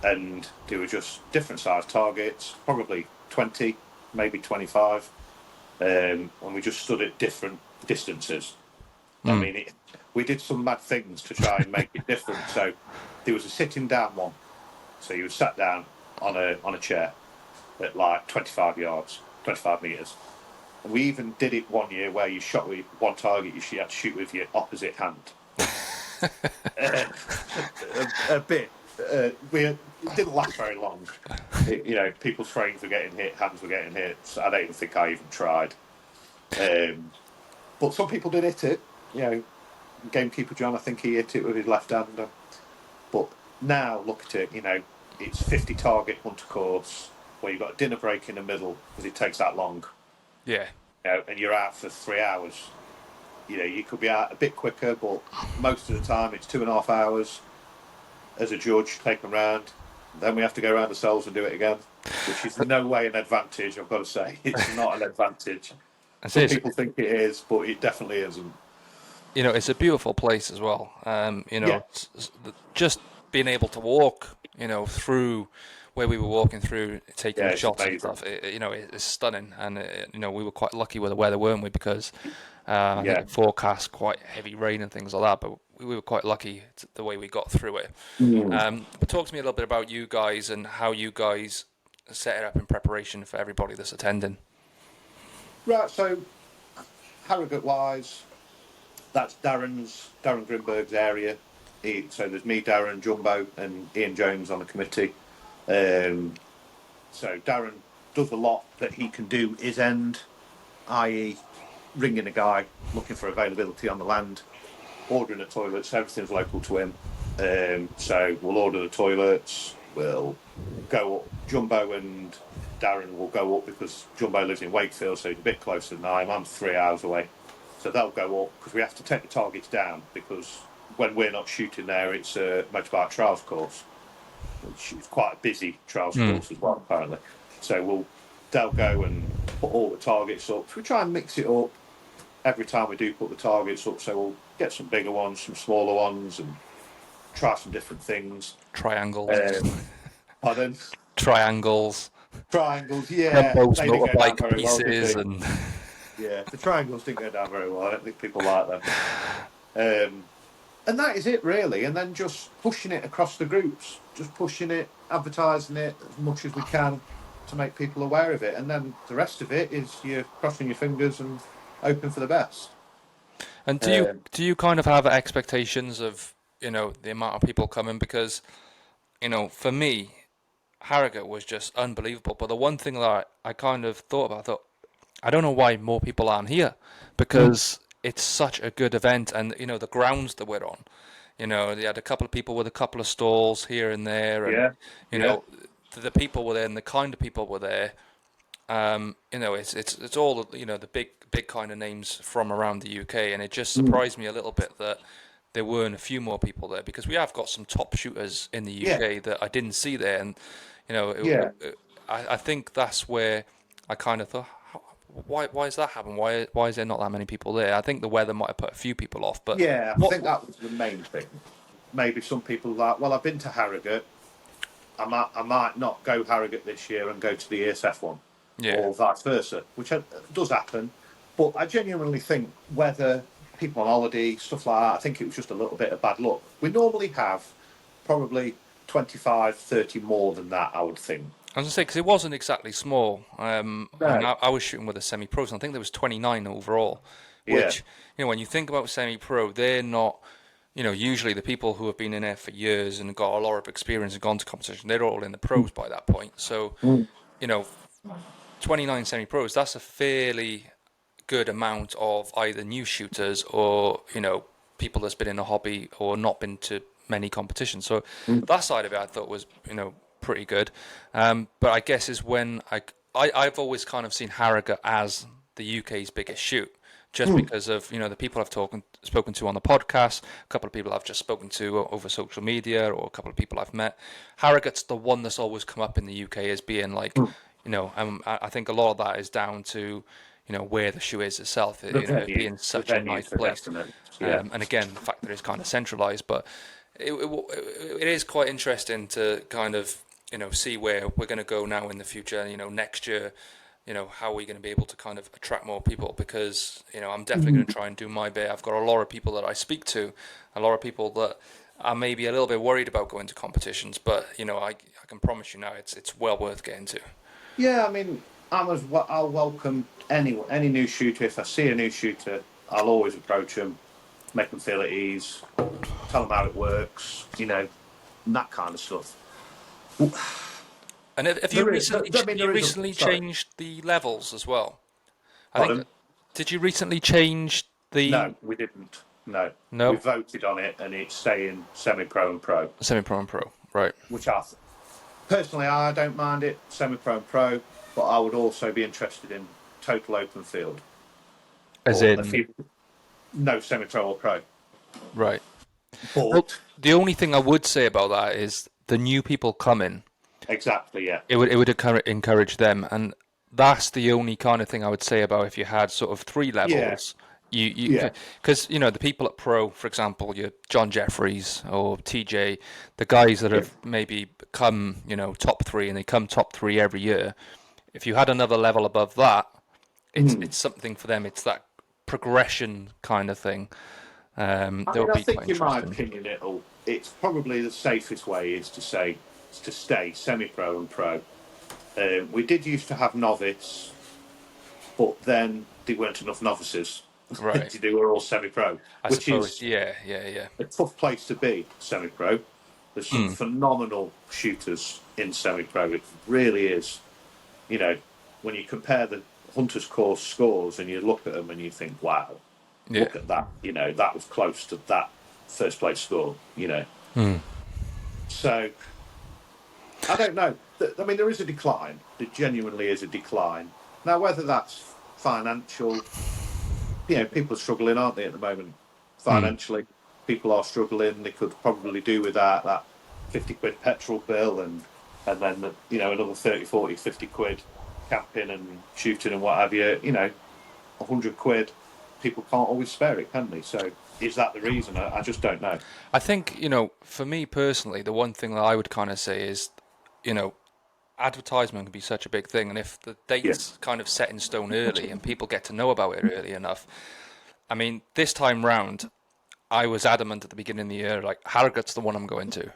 and they were just different size targets, probably 20, maybe 25, and we just stood at different distances. I Mm. mean, we did some mad things to try and make it different. So there was a sitting down one. So you were sat down on a chair at like 25 yards, 25 meters. And we even did it one year where you shot with one target, you had to shoot with your opposite hand. A bit. It didn't last very long. People's frames were getting hit, hands were getting hit. So I don't even think I even tried. Um, but some people did hit it. Gamekeeper John, I think he hit it with his left hand. But now look at it. It's 50 target hunter course where you've got a dinner break in the middle because it takes that long. Yeah. And you're out for 3 hours. you could be out a bit quicker, but most of the time it's 2.5 hours as a judge, take them round. Then we have to go around ourselves and do it again, which is no way an advantage, I've got to say. It's not an advantage. Some people think it is, but it definitely isn't. It's a beautiful place as well. Yeah, Just being able to walk, through where we were walking through, taking yeah, it's shots and amazing. stuff. It's stunning, and we were quite lucky with the weather, weren't we? Because I think Yeah. it forecast quite heavy rain and things like that, but we were quite lucky the way we got through it. Mm. But talk to me a little bit about you guys and how you guys set it up in preparation for everybody that's attending. Right, so Harrogate wise, that's Darren Grimberg's area. So there's me, Darren, Jumbo, and Ian Jones on the committee. Um, so Darren does a lot that he can do his end, i.e., ringing a guy, looking for availability on the land, ordering the toilets. Everything's local to him. So we'll order the toilets. We'll go up. Jumbo and Darren will go up because Jumbo lives in Wakefield, so he's a bit closer than I am. I'm 3 hours away. So they'll go up because we have to take the targets down because when we're not shooting there, it's a motorbike trials course, which is quite a busy trials course as well, apparently. So they'll go and put all the targets up. So we try and mix it up every time we do put the targets up. So we'll get some bigger ones, some smaller ones, and try some different things. Triangles. Pardon? Triangles. Triangles, The yeah. most They didn't go down motorbike very well, did pieces they? and Yeah, the triangles didn't go down very well. I don't think people like them. And that is it, really. And then just pushing it across the groups, just pushing it, advertising it as much as we can to make people aware of it. And then the rest of it is you're crossing your fingers and hoping for the best. And Um, do you kind of have expectations of, the amount of people coming? Because, for me, Harrogate was just unbelievable. But the one thing that I kind of thought about, I thought, I don't know why more people aren't here because it's such a good event, and the grounds that we're on. They had a couple of people with a couple of stalls here and there, and yeah, you yeah, know, the people were there, and the kind of people were there. It's all the big kind of names from around the UK, and it just surprised me a little bit that there weren't a few more people there because we have got some top shooters in the yeah, UK that I didn't see there, and yeah, I think that's where I kind of thought, why has that happened? Why is there not that many people there? I think the weather might have put a few people off, but yeah. I what? think that was the main thing. Maybe some people are like, well, I've been to Harrogate. I might not go Harrogate this year and go to the ESF one, Yeah, or vice versa, which does happen. But I genuinely think whether people on holiday, stuff like that, I think it was just a little bit of bad luck. We normally have probably 25, 30 more than that, I would think. I was gonna say because it wasn't exactly small. I mean, No. I was shooting with the semi-pros, and I think there was 29 overall. Yeah. Which when you think about semi-pro, they're not. Usually the people who have been in there for years and got a lot of experience and gone to competition, they're all in the pros by that point. So, Mm. you know, 29 semi-pros, that's a fairly good amount of either new shooters or, people that's been in a hobby or not been to many competitions. So Mm. that side of it I thought was, pretty good. But I guess is when I've always kind of seen Harrogate as the UK's biggest shoot, just Mm. because of the people I've spoken to on the podcast, a couple of people I've just spoken to over social media, or a couple of people I've met. Harrogate's the one that's always come up in the UK as being like, Mm. I think a lot of that is down to where the shoe is itself, it being The such a venues nice for place. definite. Yeah. And again, the fact that it's kind of centralized, but it is quite interesting to kind of see where we're going to go now in the future. Next year, how are we going to be able to kind of attract more people? Because I'm definitely going to try and do my bit. I've got a lot of people that I speak to, a lot of people that are maybe a little bit worried about going to competitions, but I can promise you now, it's well worth getting to. Yeah, I mean, I'll welcome any new shooter. If I see a new shooter, I'll always approach them, make them feel at ease, tell them how it works, and that kind of stuff. And have you There is, recently I mean, there is sorry, changed the levels as well? I think pardon? did you recently change the No, we didn't. No, we no voted on it, and it's staying semi-pro and pro, semi-pro and pro, right? which personally I don't mind it semi-pro and pro, but I would also be interested in total open field. As But a in few, No semi-pro or pro. Right. Well, But the only thing I would say about that is the new people coming. exactly, yeah, It would encourage them, and that's the only kind of thing I would say about if you had sort of three yeah, levels. You yeah, because the people at pro, for example, your John Jeffries or TJ, the guys that yeah. have maybe come top three and they come top three every year. If you had another level above that, Mm. it's something for them. It's that progression kind of thing. I That mean, would I be quite think, in my interesting. opinion, it's probably the safest way is to stay semi-pro and pro. We did used to have novice, but then there weren't enough novices. Right. They were all semi-pro, I which suppose. is Yeah. Yeah. Yeah. a tough place to be. Semi-pro. There's some Mm. phenomenal shooters in semi-pro. It really is. You know, when you compare the Hunters course scores and you look at them and you think, wow, Yeah. look at that. That was close to that first place score. Mm. So I don't know. I mean, there is a decline. There genuinely is a decline. Now, whether that's financial, people are struggling, aren't they, at the moment? Mm. Financially, people are struggling. They could probably do with that 50 quid petrol bill and then, another 30, 40, 50 quid camping and shooting and what have you. 100 quid. People can't always spare it, can they? So is that the reason? I just don't know. I think, for me personally, the one thing that I would kind of say is, you know, advertisement can be such a big thing. And if the Yeah. date's kind of set in stone early and people get to know about it early enough, I mean, this time round, I was adamant at the beginning of the year, like, Harrogate's the one I'm going to.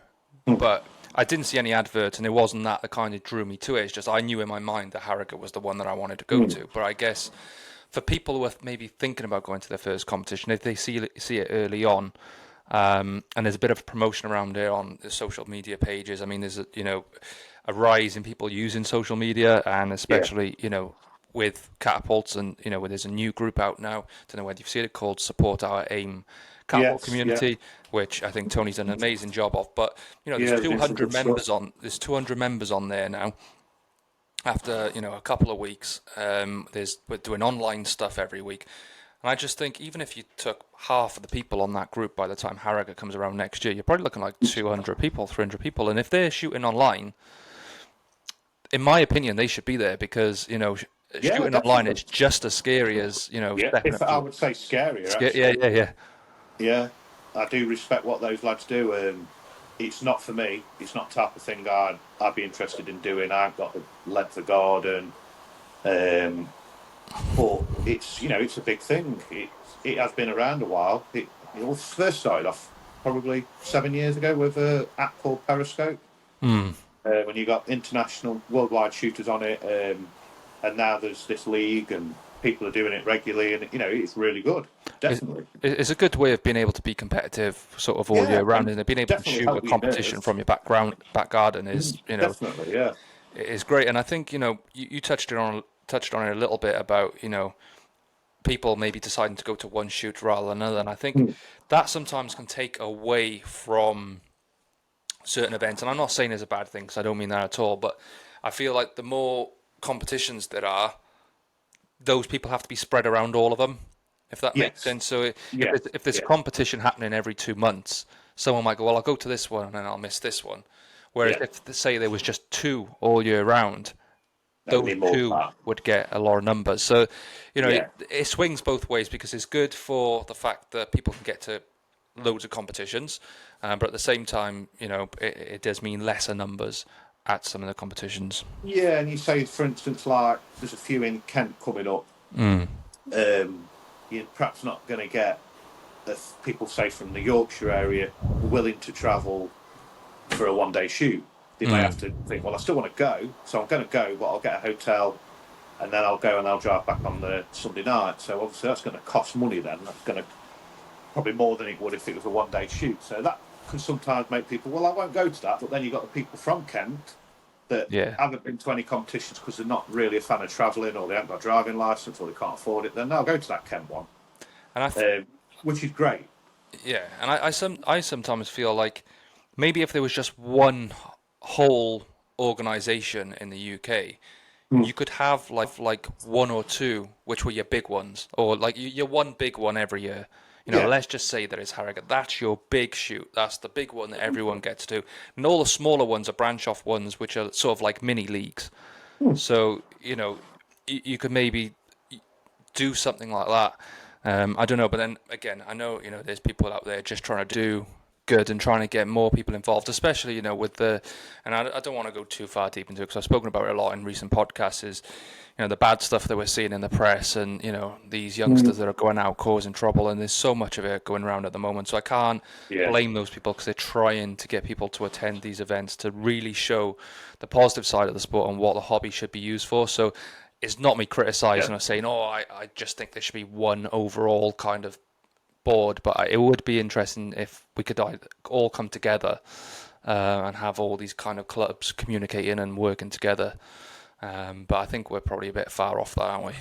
Hmm. But I didn't see any adverts, and it wasn't that kind of drew me to it. It's just I knew in my mind that Harrogate was the one that I wanted to go Hmm. to. But I guess for people who are maybe thinking about going to their first competition, if they see it early on, and there's a bit of promotion around it on the social media pages. I mean, there's a rise in people using social media, and Yeah. especially with catapults, and where there's a new group out now. Don't know whether you've seen it, called Support Our Aim Catapult Yes. Yeah. Community, which I think Tony's done an amazing job of. But there's Yeah. They're doing some 200 good stuff. members on. There's 200 members on there now. After a couple of weeks, we're doing online stuff every week, and I just think even if you took half of the people on that group by the time Harrogate comes around next year, you're probably looking like 200 people, 300 people, and if they're shooting online, in my opinion, they should be there because Yeah, shooting online definitely. is just as scary as Yeah, stepping if up I to would say scarier, yeah, actually. yeah, yeah. Yeah, I do respect what those lads do. It's not for me. It's not the type of thing I'd be interested in doing. I've got the length of garden, but it's a big thing. It has been around a while. It first started off probably 7 years ago with an app called Periscope. Mm. When you got international, worldwide shooters on it, and now there's this league, and people are doing it regularly, and it's really good, It, definitely. it's a good way of being able to be competitive, sort of all year Yeah, round, and and being able to definitely shoot a help your competition nerves. from your back garden is Definitely, yeah. is great. And I think you touched on it a little bit about people maybe deciding to go to one shoot rather than another, and I think Mm. that sometimes can take away from certain events. And I'm not saying it's a bad thing because I don't mean that at all, but I feel like the more competitions there are, those people have to be spread around all of them, if that makes Yes, sense. So yeah, if there's a yeah, competition happening every 2 months, someone might go, well, I'll go to this one and then I'll miss this one. Whereas yeah. if say there was just two all year round, No, we those need more than two that. would get a lot of numbers. So, Yeah, it swings both ways because it's good for the fact that people can get to loads of competitions, but at the same time, it does mean lesser numbers at some of the competitions. yeah. And you say, for instance, like there's a few in Kent coming up. Mm. You're perhaps not going to get, people say from the Yorkshire area, willing to travel for a one-day shoot. They may have Mm. to think, well, I still want to go, so I'm going to go, but I'll get a hotel and then I'll go and I'll drive back on the Sunday night. So obviously that's going to cost money then. That's going to probably more than it would if it was a one-day shoot. So that can sometimes make people, well, I won't go to that. But then you've got the people from Kent that Yeah, haven't been to any competitions because they're not really a fan of travelling, or they haven't got a driving licence, or they can't afford it. Then they'll go to that Kent one, and which is great. yeah, and I sometimes feel like maybe if there was just one whole organization in the UK, you could have like one or two, which were your big ones, or like your one big one every year. Yeah, Let's just say that it's Harrogate. That's your big shoot. That's the big one that everyone gets to. And all the smaller ones are branch off ones, which are sort of like mini leagues. So, you could maybe do something like that. I don't know, but then again, I know there's people out there just trying to do good and trying to get more people involved, especially with and I don't want to go too far deep into it because I've spoken about it a lot in recent podcasts. Is the bad stuff that we're seeing in the press and these youngsters that are going out causing trouble, and there's so much of it going around at the moment. So I can't yeah, blame those people because they're trying to get people to attend these events to really show the positive side of the sport and what the hobby should be used for. So it's not me yeah. criticizing or saying, oh, I just think there should be one overall kind of board, but it would be interesting if we could all come together and have all these kind of clubs communicating and working together. But I think we're probably a bit far off that, aren't we?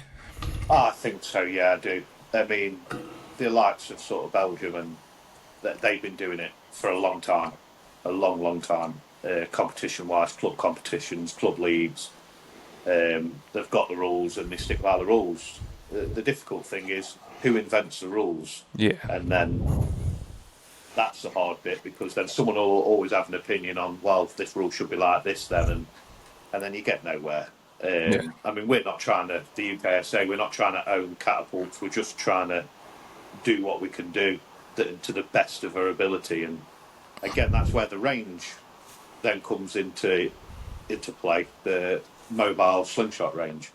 I think so. Yeah, I do. I mean, the likes of sort of Belgium and they've been doing it for a long time, a long, long time. Competition-wise, club competitions, club leagues. They've got the rules and they stick by the rules. The difficult thing is who invents the rules, Yeah. and then that's the hard bit because then someone will always have an opinion on, well, this rule should be like this then, and then you get nowhere. Yeah. I mean, we're not trying to, the UKSA, we're not trying to own catapults. We're just trying to do what we can do to the best of our ability. And again, that's where the range then comes into play, the mobile slingshot range.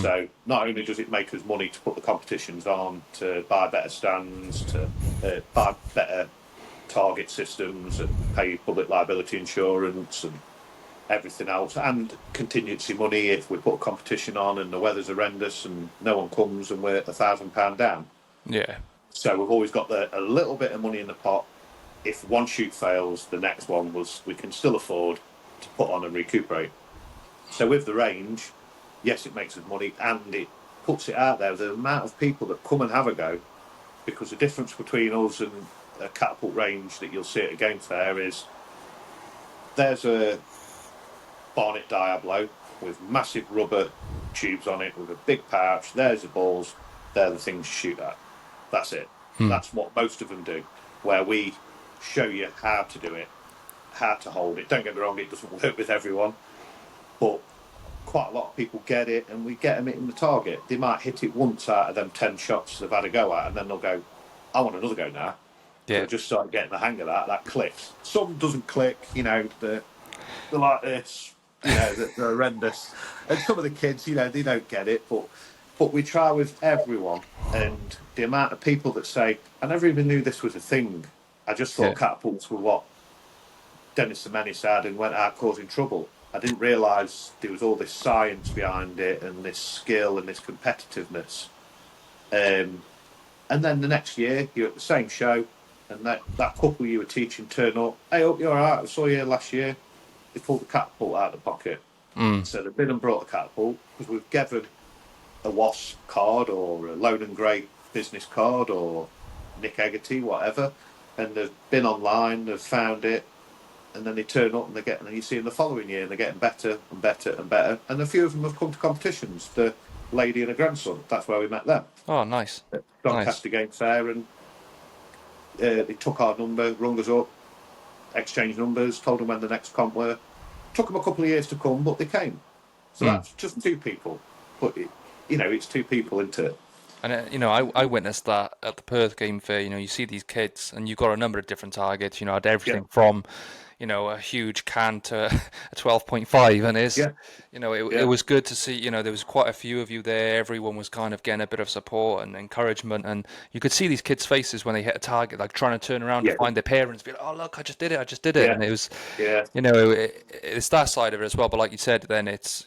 So not only does it make us money to put the competitions on, to buy better stands, to buy better target systems and pay public liability insurance and everything else, and contingency money if we put a competition on and the weather's horrendous and no one comes and we're £1,000 down. Yeah. So we've always got a little bit of money in the pot. If one shoot fails, the next one we can still afford to put on and recuperate. So with the range, yes, it makes us money and it puts it out there. The amount of people that come and have a go, because the difference between us and a catapult range that you'll see at a game fair is there's a Barnet Diablo with massive rubber tubes on it with a big pouch. There's the balls. They're the things you shoot at. That's it. That's what most of them do. Where we show you how to do it, how to hold it. Don't get me wrong, it doesn't work with everyone, but quite a lot of people get it, and we get them hitting the target. They might hit it once out of them 10 shots they've had a go at, and then they'll go, I want another go now. Yeah. So just start getting the hang of that clicks. Some doesn't click, they're like this, they're horrendous. And some of the kids, they don't get it, but we try with everyone. And the amount of people that say, I never even knew this was a thing. I just thought catapults were what Dennis the Menace had and went out causing trouble. I didn't realise there was all this science behind it and this skill and this competitiveness. And then the next year, you're at the same show, and that couple you were teaching turn up. Hey, hope you're all right. I saw you last year. They pulled the catapult out of the pocket. So they've been and brought the catapult because we've given a WASP card or a Lone and Grey business card or Nick Eggerty, whatever, and they've been online, they've found it, and then they turn up and and you see in the following year they're getting better and better and better. And a few of them have come to competitions. The lady and her grandson, that's where we met them. Oh, nice. At Nice. Doncaster Game Fair, and they took our number, rung us up, exchanged numbers, told them when the next comp were. Took them a couple of years to come, but they came. So that's just two people. But, it's two people, isn't it? And I witnessed that at the Perth Game Fair. You see these kids, and you've got a number of different targets. Had everything from, a huge can to a 12.5, and it was good to see. There was quite a few of you there. Everyone was kind of getting a bit of support and encouragement, and you could see these kids' faces when they hit a target, like trying to turn around to find their parents, be like, "Oh look, I just did it," and it was, it's that side of it as well. But like you said, then it's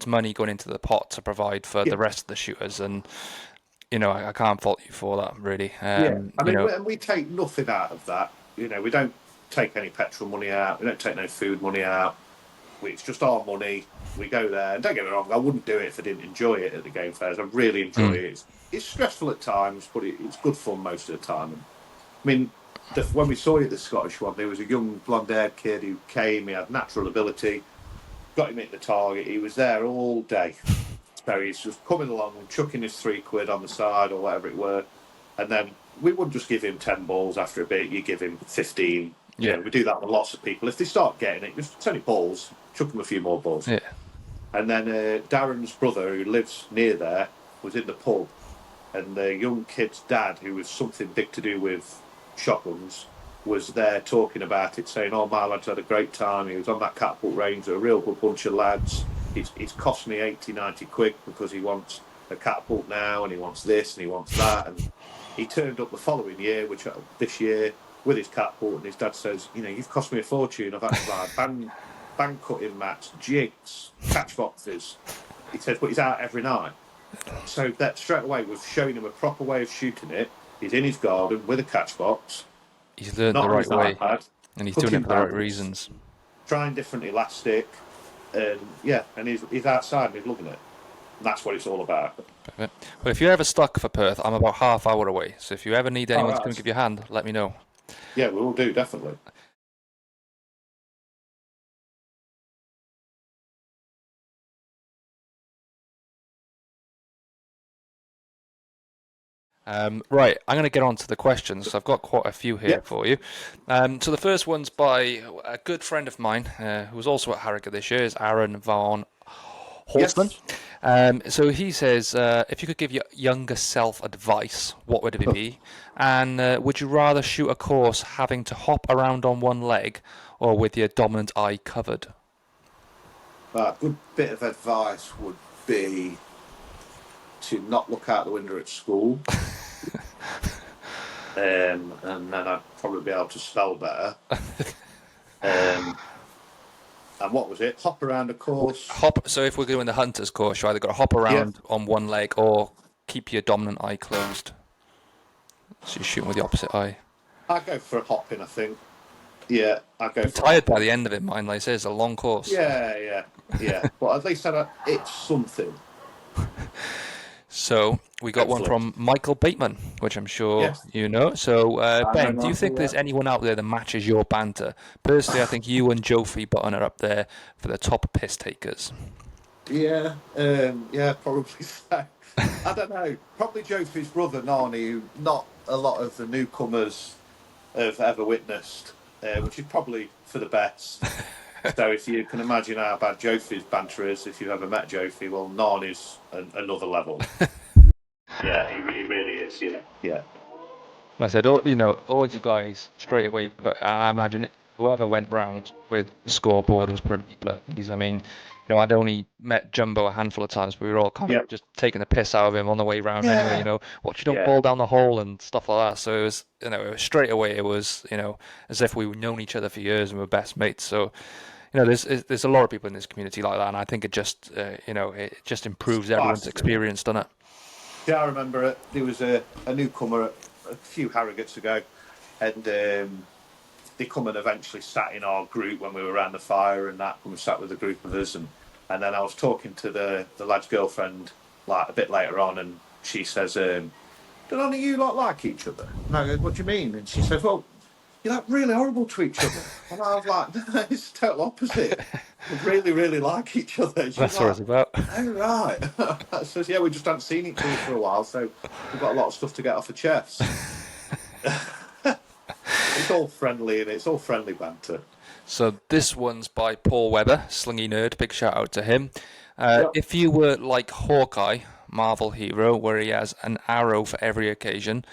money going into the pot to provide for the rest of the shooters, and I can't fault you for that, really. We take nothing out of that. We don't take any petrol money out. We don't take no food money out. It's just our money. We go there. And don't get me wrong, I wouldn't do it if I didn't enjoy it at the game fairs. I really enjoy it. It's stressful at times, but it's good fun most of the time. And, I mean, when we saw you at the Scottish one, there was a young blonde-haired kid who came. He had natural ability. got him hit the target. He was there all day. So he's just coming along and chucking his £3 on the side or whatever it were. And then we wouldn't just give him 10 balls after a bit, you give him 15. Yeah. We do that with lots of people. If they start getting it, just 20 balls, chuck them a few more balls. Yeah. And then Darren's brother, who lives near there, was in the pub. And the young kid's dad, who was something big to do with shotguns, was there talking about it, saying, "Oh, my lads had a great time. He was on that catapult range, a real good bunch of lads. It's cost me 80, 90 quid because he wants a catapult now and he wants this and he wants that." And he turned up the following year, this year, with his catapult, and his dad says, "You've cost me a fortune. I've had to buy band cutting mats, jigs, catch boxes." He says, "But he's out every night." So that straight away was showing him a proper way of shooting it. He's in his garden with a catch box. He's learned Not the on right his way, iPad, and he's doing it for the right reasons. trying different elastic, and he's outside and he's loving it. And that's what it's all about. Perfect. Well, if you're ever stuck for Perth, I'm about half hour away. So if you ever need anyone to come give you a hand, let me know. Yeah, we will do, definitely. Right, I'm going to get on to the questions. I've got quite a few here for you. So the first one's by a good friend of mine who was also at Harrogate this year, is Aaron Vaughan Holston. Yes. So he says, if you could give your younger self advice, what would it be? And would you rather shoot a course having to hop around on one leg or with your dominant eye covered? A good bit of advice would be to not look out the window at school. And then I'd probably be able to spell better. And what was it? Hop around a course. So if we're doing the hunter's course, you either got to hop around on one leg or keep your dominant eye closed. So you're shooting with the opposite eye. I'd go for a hopping, I think. Yeah, I'd go. I'm tired by the end of it, mine. Like I say, it's a long course. Yeah. But at least it's something. So we got one from Michael Bateman, which I'm sure you know. So Ben, do you think there's anyone out there that matches your banter? Personally, I think you and Jofi Button are up there for the top piss takers. Yeah, probably so. I don't know. Probably Jofi's brother Narni, who not a lot of the newcomers have ever witnessed, which is probably for the best. So if you can imagine how bad Jofi's banter is, if you've ever met Jofi, well, Narni's another level. Yeah, he really is. Yeah. I said, all you guys straight away. But I imagine whoever went round with the scoreboard was pretty pleased. I mean, I'd only met Jumbo a handful of times, but we were all kind of just taking the piss out of him on the way round anyway. Watch you don't ball down the hole and stuff like that. So it was, straight away it was, as if we've known each other for years and we're best mates. So. There's a lot of people in this community like that, and I think it just, it just improves everyone's experience, doesn't it? Yeah, I remember it. There was a newcomer a few Harrogates ago, and they come and eventually sat in our group when we were around the fire, and that come and sat with a group of us, and then I was talking to the lad's girlfriend like a bit later on, and she says, "Don't none of you like each other?" And I go, "What do you mean?" And she says, "Well, you're like really horrible to each other." And I was like, "No, it's the total opposite. We really, really like each other." That's what it's about. Oh, right. So, we just haven't seen each other for a while, so we've got a lot of stuff to get off the chest. It's all friendly, and it's all friendly banter. So this one's by Paul Webber, Slingy Nerd. Big shout out to him. If you were like Hawkeye, Marvel hero, where he has an arrow for every occasion,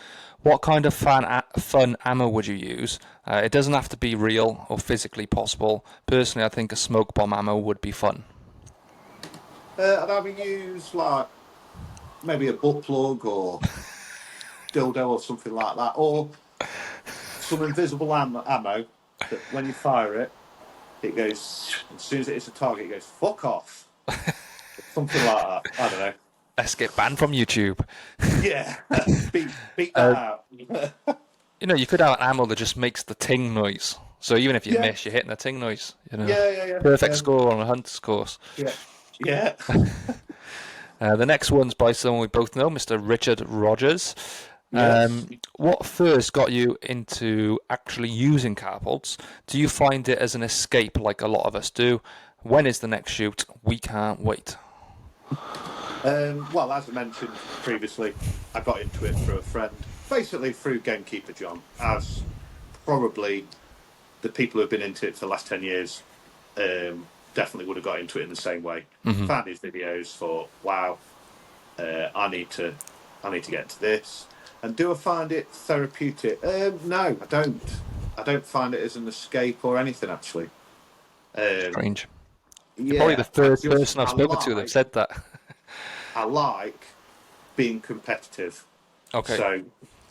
what kind of fun ammo would you use? It doesn't have to be real or physically possible. Personally, I think a smoke bomb ammo would be fun. I'd either use like maybe a butt plug or dildo or something like that, or some invisible ammo that when you fire it, it goes, as soon as it hits a target, it goes, "Fuck off." Something like that. I don't know. Let's get banned from YouTube. Yeah, beat that out. You could have an ammo that just makes the ting noise. So even if you miss, you're hitting the ting noise. Yeah. Perfect score on a hunter's course. Yeah. The next one's by someone we both know, Mr. Richard Rogers. Yes. What first got you into actually using catapults? Do you find it as an escape like a lot of us do? When is the next shoot? We can't wait. Well, as I mentioned previously, I got into it through a friend, basically through Gamekeeper John, as probably the people who have been into it for the last 10 years definitely would have got into it in the same way. Found his videos, thought, wow, I need to get into this. And do I find it therapeutic? No, I don't. I don't find it as an escape or anything, actually. Strange. You're probably the Yeah, third person I've spoken to that said that. I like being competitive. Okay. So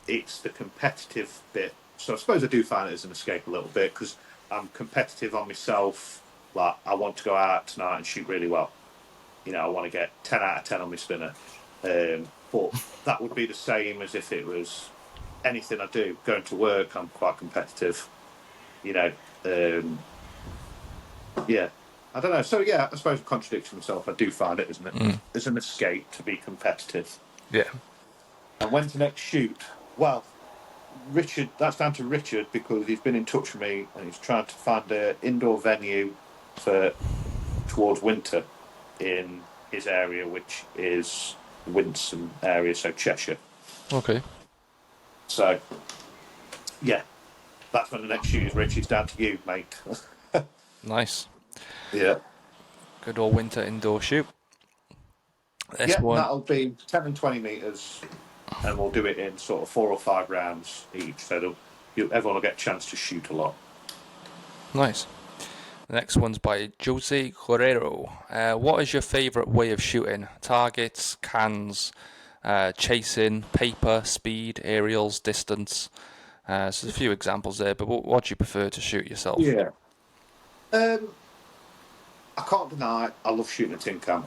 it's the competitive bit. So I suppose I do find it as an escape a little bit because I'm competitive on myself. Like I want to go out tonight and shoot really well. I want to get 10 out of 10 on my spinner. But that would be the same as if it was anything I do. Going to work, I'm quite competitive. You know, yeah. I don't know. So yeah, I suppose contradicting myself, I do find it, isn't it? As an escape to be competitive. Yeah. And when to next shoot? Well, Richard, that's down to Richard because he's been in touch with me and he's trying to find an indoor venue for towards winter in his area, which is Winston area, so Cheshire. Okay. So, yeah, that's when the next shoot is. Rich, it's down to you, mate. Nice. Yeah. Good old winter indoor shoot. This Yeah, one. that'll be 10 and 20 metres, and we'll do it in sort of 4 or 5 rounds each, so everyone will get a chance to shoot a lot. Nice. The next one's by Jose Guerrero. What is your favourite way of shooting? Targets, cans, chasing, paper, speed, aerials, distance. So there's a few examples there, but what do you prefer to shoot yourself? Yeah. I can't deny I love shooting a tin can.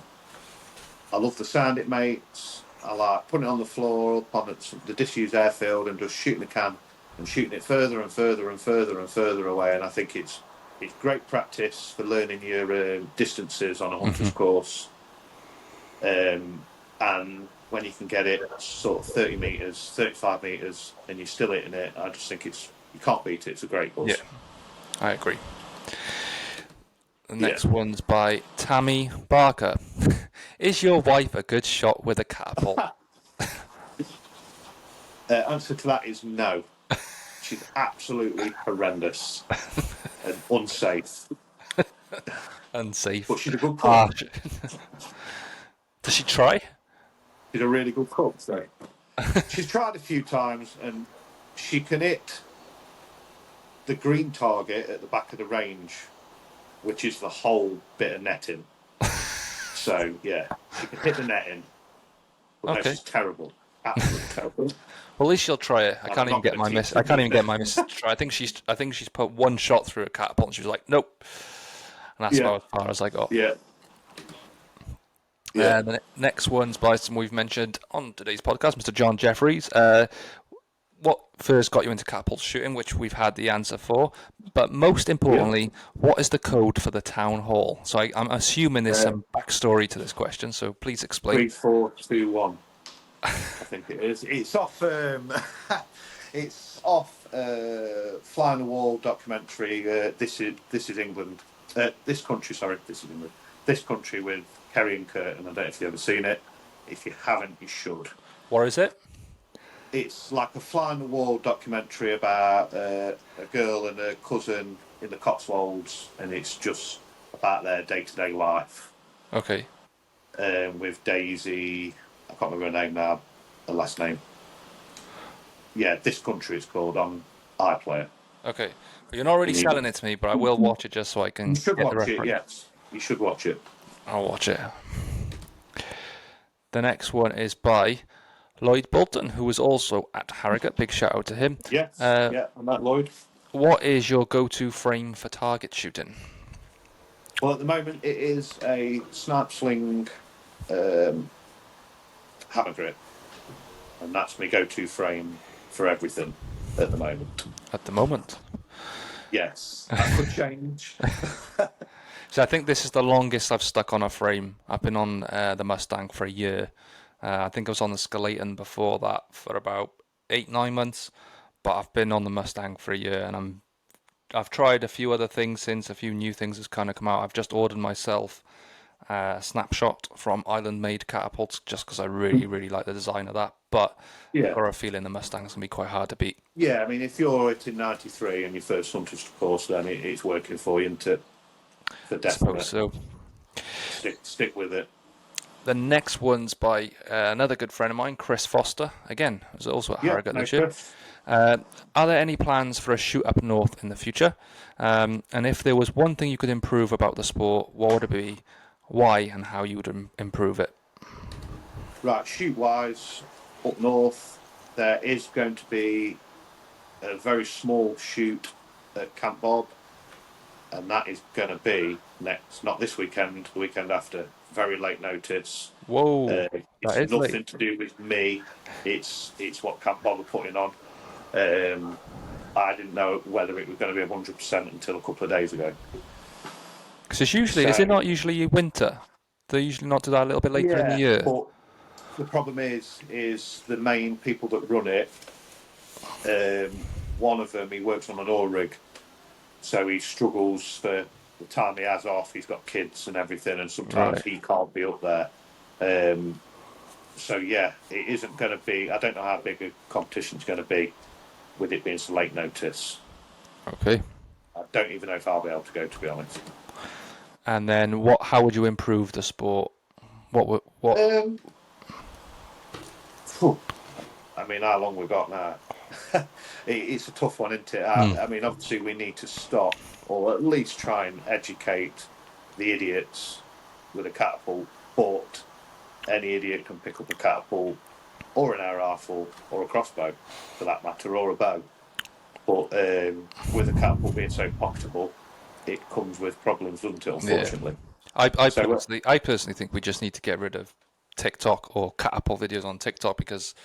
I love the sound it makes. I like putting it on the floor, up on the disused airfield, and just shooting the can and shooting it further and further and further and further away. And I think it's great practice for learning your distances on a hunter's course. And when you can get it sort of 30 metres, 35 metres, and you're still hitting it, I just think you can't beat it. It's a great course. Yeah, I agree. The next one's by Tammy Barker. Is your wife a good shot with a catapult? Answer to that is no. She's absolutely horrendous and unsafe. Unsafe. But she's a good cook. Does she try? She's a really good cook, so. She's tried a few times and she can hit the green target at the back of the range, which is the whole bit of netting. So, yeah, she can hit the netting. But no, she's terrible. Absolutely terrible. Well, at least she'll try it. I can't even get my miss to try. I think she's put one shot through a catapult and she was like, nope. And that's about as far as I got. Yeah. And the next one's by someone we've mentioned on today's podcast, Mr. John Jeffries. What first got you into catapult shooting, which we've had the answer for, but most importantly, what is the code for the town hall? So I'm assuming there's some backstory to this question, so please explain. 3421. I think it is. It's off. It's off. Fly on the Wall documentary. This is England. This country. Sorry, this is England. This country with Kerry and Kurt. And I don't know if you've ever seen it. If you haven't, you should. What is it? It's like a Fly on the Wall documentary about a girl and her cousin in the Cotswolds, and it's just about their day-to-day life. Okay. With Daisy, I can't remember her name now, her last name. Yeah, This Country it's called on iPlayer. Okay. Well, you're not really selling it to me, but I will watch it just so I can You should get watch the reference. it, yes. You should watch it. I'll watch it. The next one is by Lloyd Bolton, who was also at Harrogate. Big shout out to him. Yes, yeah, I'm at Lloyd. What is your go-to frame for target shooting? Well, at the moment it is a Snipe Sling hammer grip, and that's my go-to frame for everything at the moment. At the moment? Yes, that could change. So I think this is the longest I've stuck on a frame. I've been on the Mustang for a year. I think I was on the Skeleton before that for about 8-9 months, but I've been on the Mustang for a year and I'm I've tried a few other things since. A few new things has kind of come out. I've just ordered myself a Snapshot from Island Made Catapults just because I really, really like the design of that. But I've Yeah. got a feeling the Mustang's gonna be quite hard to beat. Yeah, I mean, if you're hitting 93 and your first hunters course, then it's working for you, isn't it? For I suppose definite. so. Stick with it. The next one's by another good friend of mine, Chris Foster. Again, who's also at Yeah, Harrogate no this year. stress. Are there any plans for a shoot up north in the future? And if there was one thing you could improve about the sport, what would it be? Why and how you would improve it? Right, shoot wise, up north, there is going to be a very small shoot at Camp Bob, and that is going to be next, not this weekend, the weekend after. Very late notice. Whoa, that It's is late. nothing to do with me. It's what Camp Bob are putting on. Um, I didn't know whether it was going to be 100% until a couple of days ago. Because it's usually, is it So not usually winter? They usually not do that a little bit later in the yeah, year. but the problem is the main people that run it. One of them, he works on an oil rig, so he struggles for the time he has off. He's got kids and everything, and sometimes Right. he can't be up there. Um, so yeah, it isn't going to be. I don't know how big a competition's going to be with it being so late notice. Okay. I don't even know if I'll be able to go, to be honest. And then what? How would you improve the sport? What? Um, phew, I mean, how long we got now? It's a tough one, isn't it? I mean, obviously, we need to stop or at least try and educate the idiots with a catapult. But any idiot can pick up a catapult or an air rifle or a crossbow, for that matter, or a bow. But with a catapult being so pocketable, it comes with problems, doesn't it? Yeah. Unfortunately. I So personally think we just need to get rid of TikTok or catapult videos on TikTok because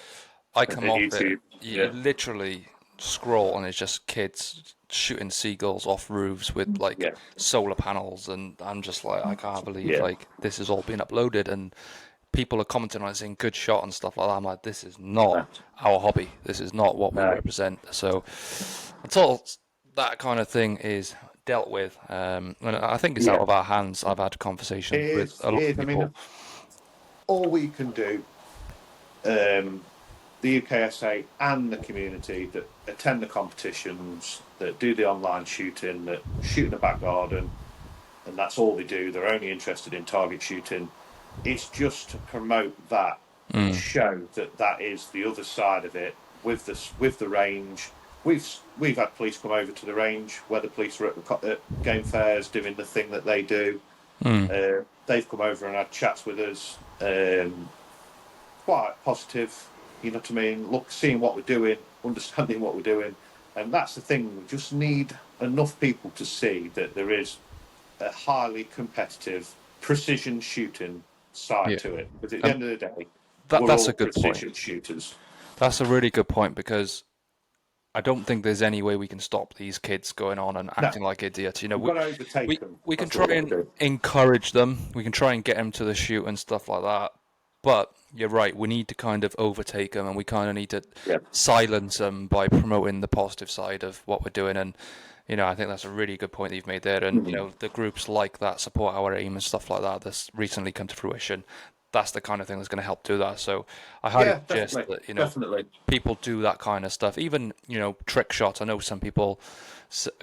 I come off it. YouTube, You yeah, literally scroll and it's just kids shooting seagulls off roofs with like yeah, solar panels, and I'm just like, I can't believe yeah, like this is all being uploaded and people are commenting on it saying good shot and stuff like that. I'm like, this is not no, our hobby. This is not what we no, represent. So until that kind of thing is dealt with, and I think it's out yeah. of our hands. I've had It conversations with is. a It lot of is. I people. mean, all we can do, um, the UKSA and the community that attend the competitions, that do the online shooting, that shoot in the back garden, and that's all they do. They're only interested in target shooting. It's just to promote that and show that that is the other side of it with the range. We've had police come over to the range where the police are at game fairs doing the thing that they do. They've come over and had chats with us. Quite positive, you know what I mean? Look, seeing what we're doing, understanding what we're doing, and that's the thing. We just need enough people to see that there is a highly competitive precision shooting side Yeah, to it. Because at the um, end of the day, we're that's all a good point. precision shooters. That's a really good point because I don't think there's any way we can stop these kids going on and No, acting like idiots. You know, we've got to overtake we them. we can That's what try we've got and to do. encourage them. We can try and get them to the shoot and stuff like that. But you're right. We need to kind of overtake them, and we kind of need to Yeah. silence them by promoting the positive side of what we're doing. And I think that's a really good point that you've made there. And the groups like that support our aim and stuff like that that's recently come to fruition. That's the kind of thing that's going to help do that. So I highly Yeah, suggest definitely, that definitely. people do that kind of stuff. Even trick shots. I know some people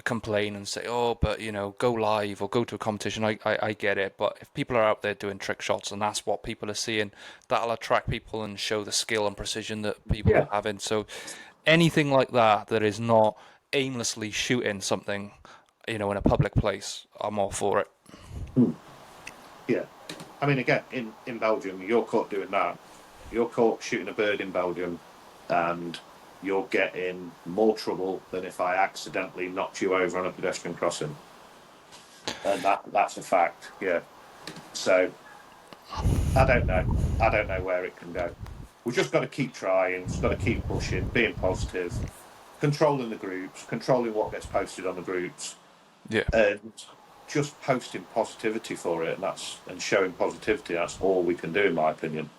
complain and say, "Oh, but go live or go to a competition." I get it, but if people are out there doing trick shots and that's what people are seeing, that'll attract people and show the skill and precision that people are Yeah. having. So anything like that is not aimlessly shooting something, in a public place, I'm all for it. Yeah. I mean, again, in Belgium, you're caught doing that. You're caught shooting a bird in Belgium, and you're getting more trouble than if I accidentally knocked you over on a pedestrian crossing. And that's a fact. Yeah. So I don't know. I don't know where it can go. We've just got to keep trying. We've got to keep pushing, being positive, controlling the groups, controlling what gets posted on the groups, Yeah, and just posting positivity for it, and showing positivity. That's all we can do, in my opinion.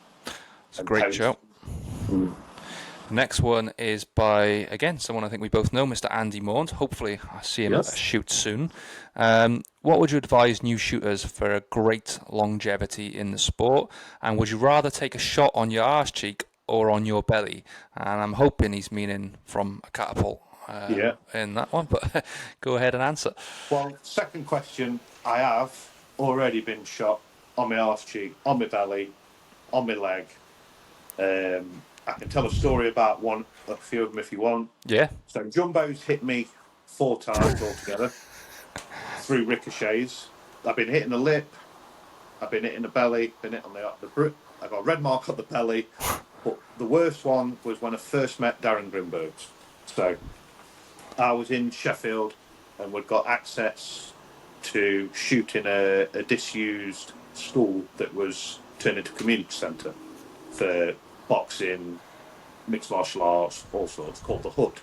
it's a And great post. show. The next one is by, again, someone I think we both know, Mr. Andy Maunt. Hopefully, I see him at a Yes. shoot soon. What would you advise new shooters for a great longevity in the sport? And would you rather take a shot on your arse cheek or on your belly? And I'm hoping he's meaning from a catapult Yeah. in that one, but go ahead and answer. Well, second question, I have already been shot on my arse cheek, on my belly, on my leg. I can tell a story about a few of them if you want. Yeah. So Jumbo's hit me 4 times altogether through ricochets. I've been hitting the lip, I've been hitting the belly, been hit on I got a red mark on the belly. But the worst one was when I first met Darren Grimbergs. So I was in Sheffield and we'd got access to shoot in a disused school that was turned into a community centre for boxing, mixed martial arts, all sorts, called the Hood.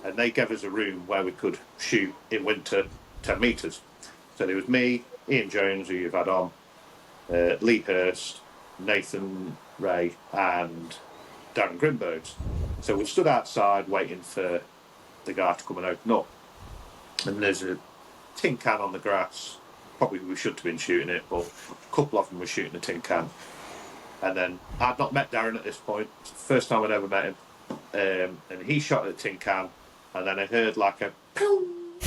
And they gave us a room where we could shoot in winter 10 metres. So there was me, Ian Jones, who you've had on, Lee Hurst, Nathan Ray, and Darren Grimbergs. So we stood outside waiting for the guy to come and open up. And there's a tin can on the grass. Probably we should have been shooting it, but a couple of them were shooting a tin can. And then I'd not met Darren at this point. It's the first time I'd ever met him. And he shot at the tin can, and then I heard like a pew,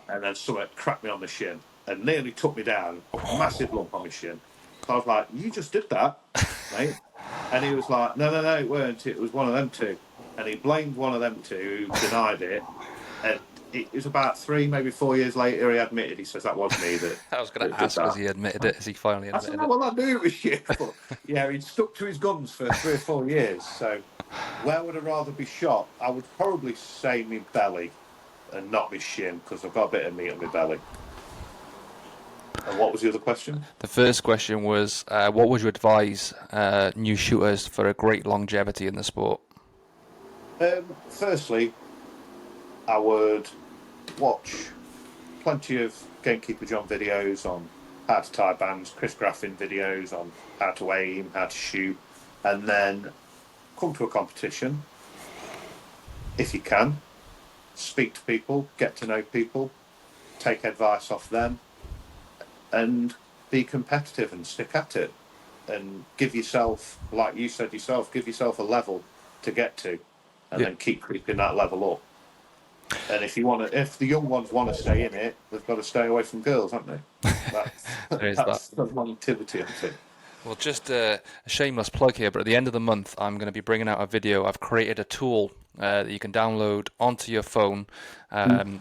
and then something cracked me on the shin and nearly took me down. Massive lump on my shin. So I was like, "You just did that, mate." And he was like, "No, it weren't. It was one of them two." And he blamed one of them two who denied it. And it was about 3, maybe 4 years later, he admitted. He says that was me I was going to that did ask, has that. he admitted it? Has he finally I said, admitted "No, it? well, I knew it was you." But yeah, he'd stuck to his guns for 3 or 4 years. So where would I rather be shot? I would probably say me belly and not my shin, because I've got a bit of meat on my belly. And what was the other question? The first question was, what would you advise new shooters for a great longevity in the sport? Firstly, I would watch plenty of Gamekeeper John videos on how to tie bands, Chris Graffin videos on how to aim, how to shoot, and then come to a competition if you can. Speak to people, get to know people, take advice off them, and be competitive and stick at it. And give yourself, like you said yourself, give yourself a level to get to, and Yeah. then keep creeping that level up. And if the young ones want to stay in it, they've got to stay away from girls, haven't they? There is that. That's the longevity of it. Well, just a shameless plug here, but at the end of the month, I'm going to be bringing out a video. I've created a tool that you can download onto your phone,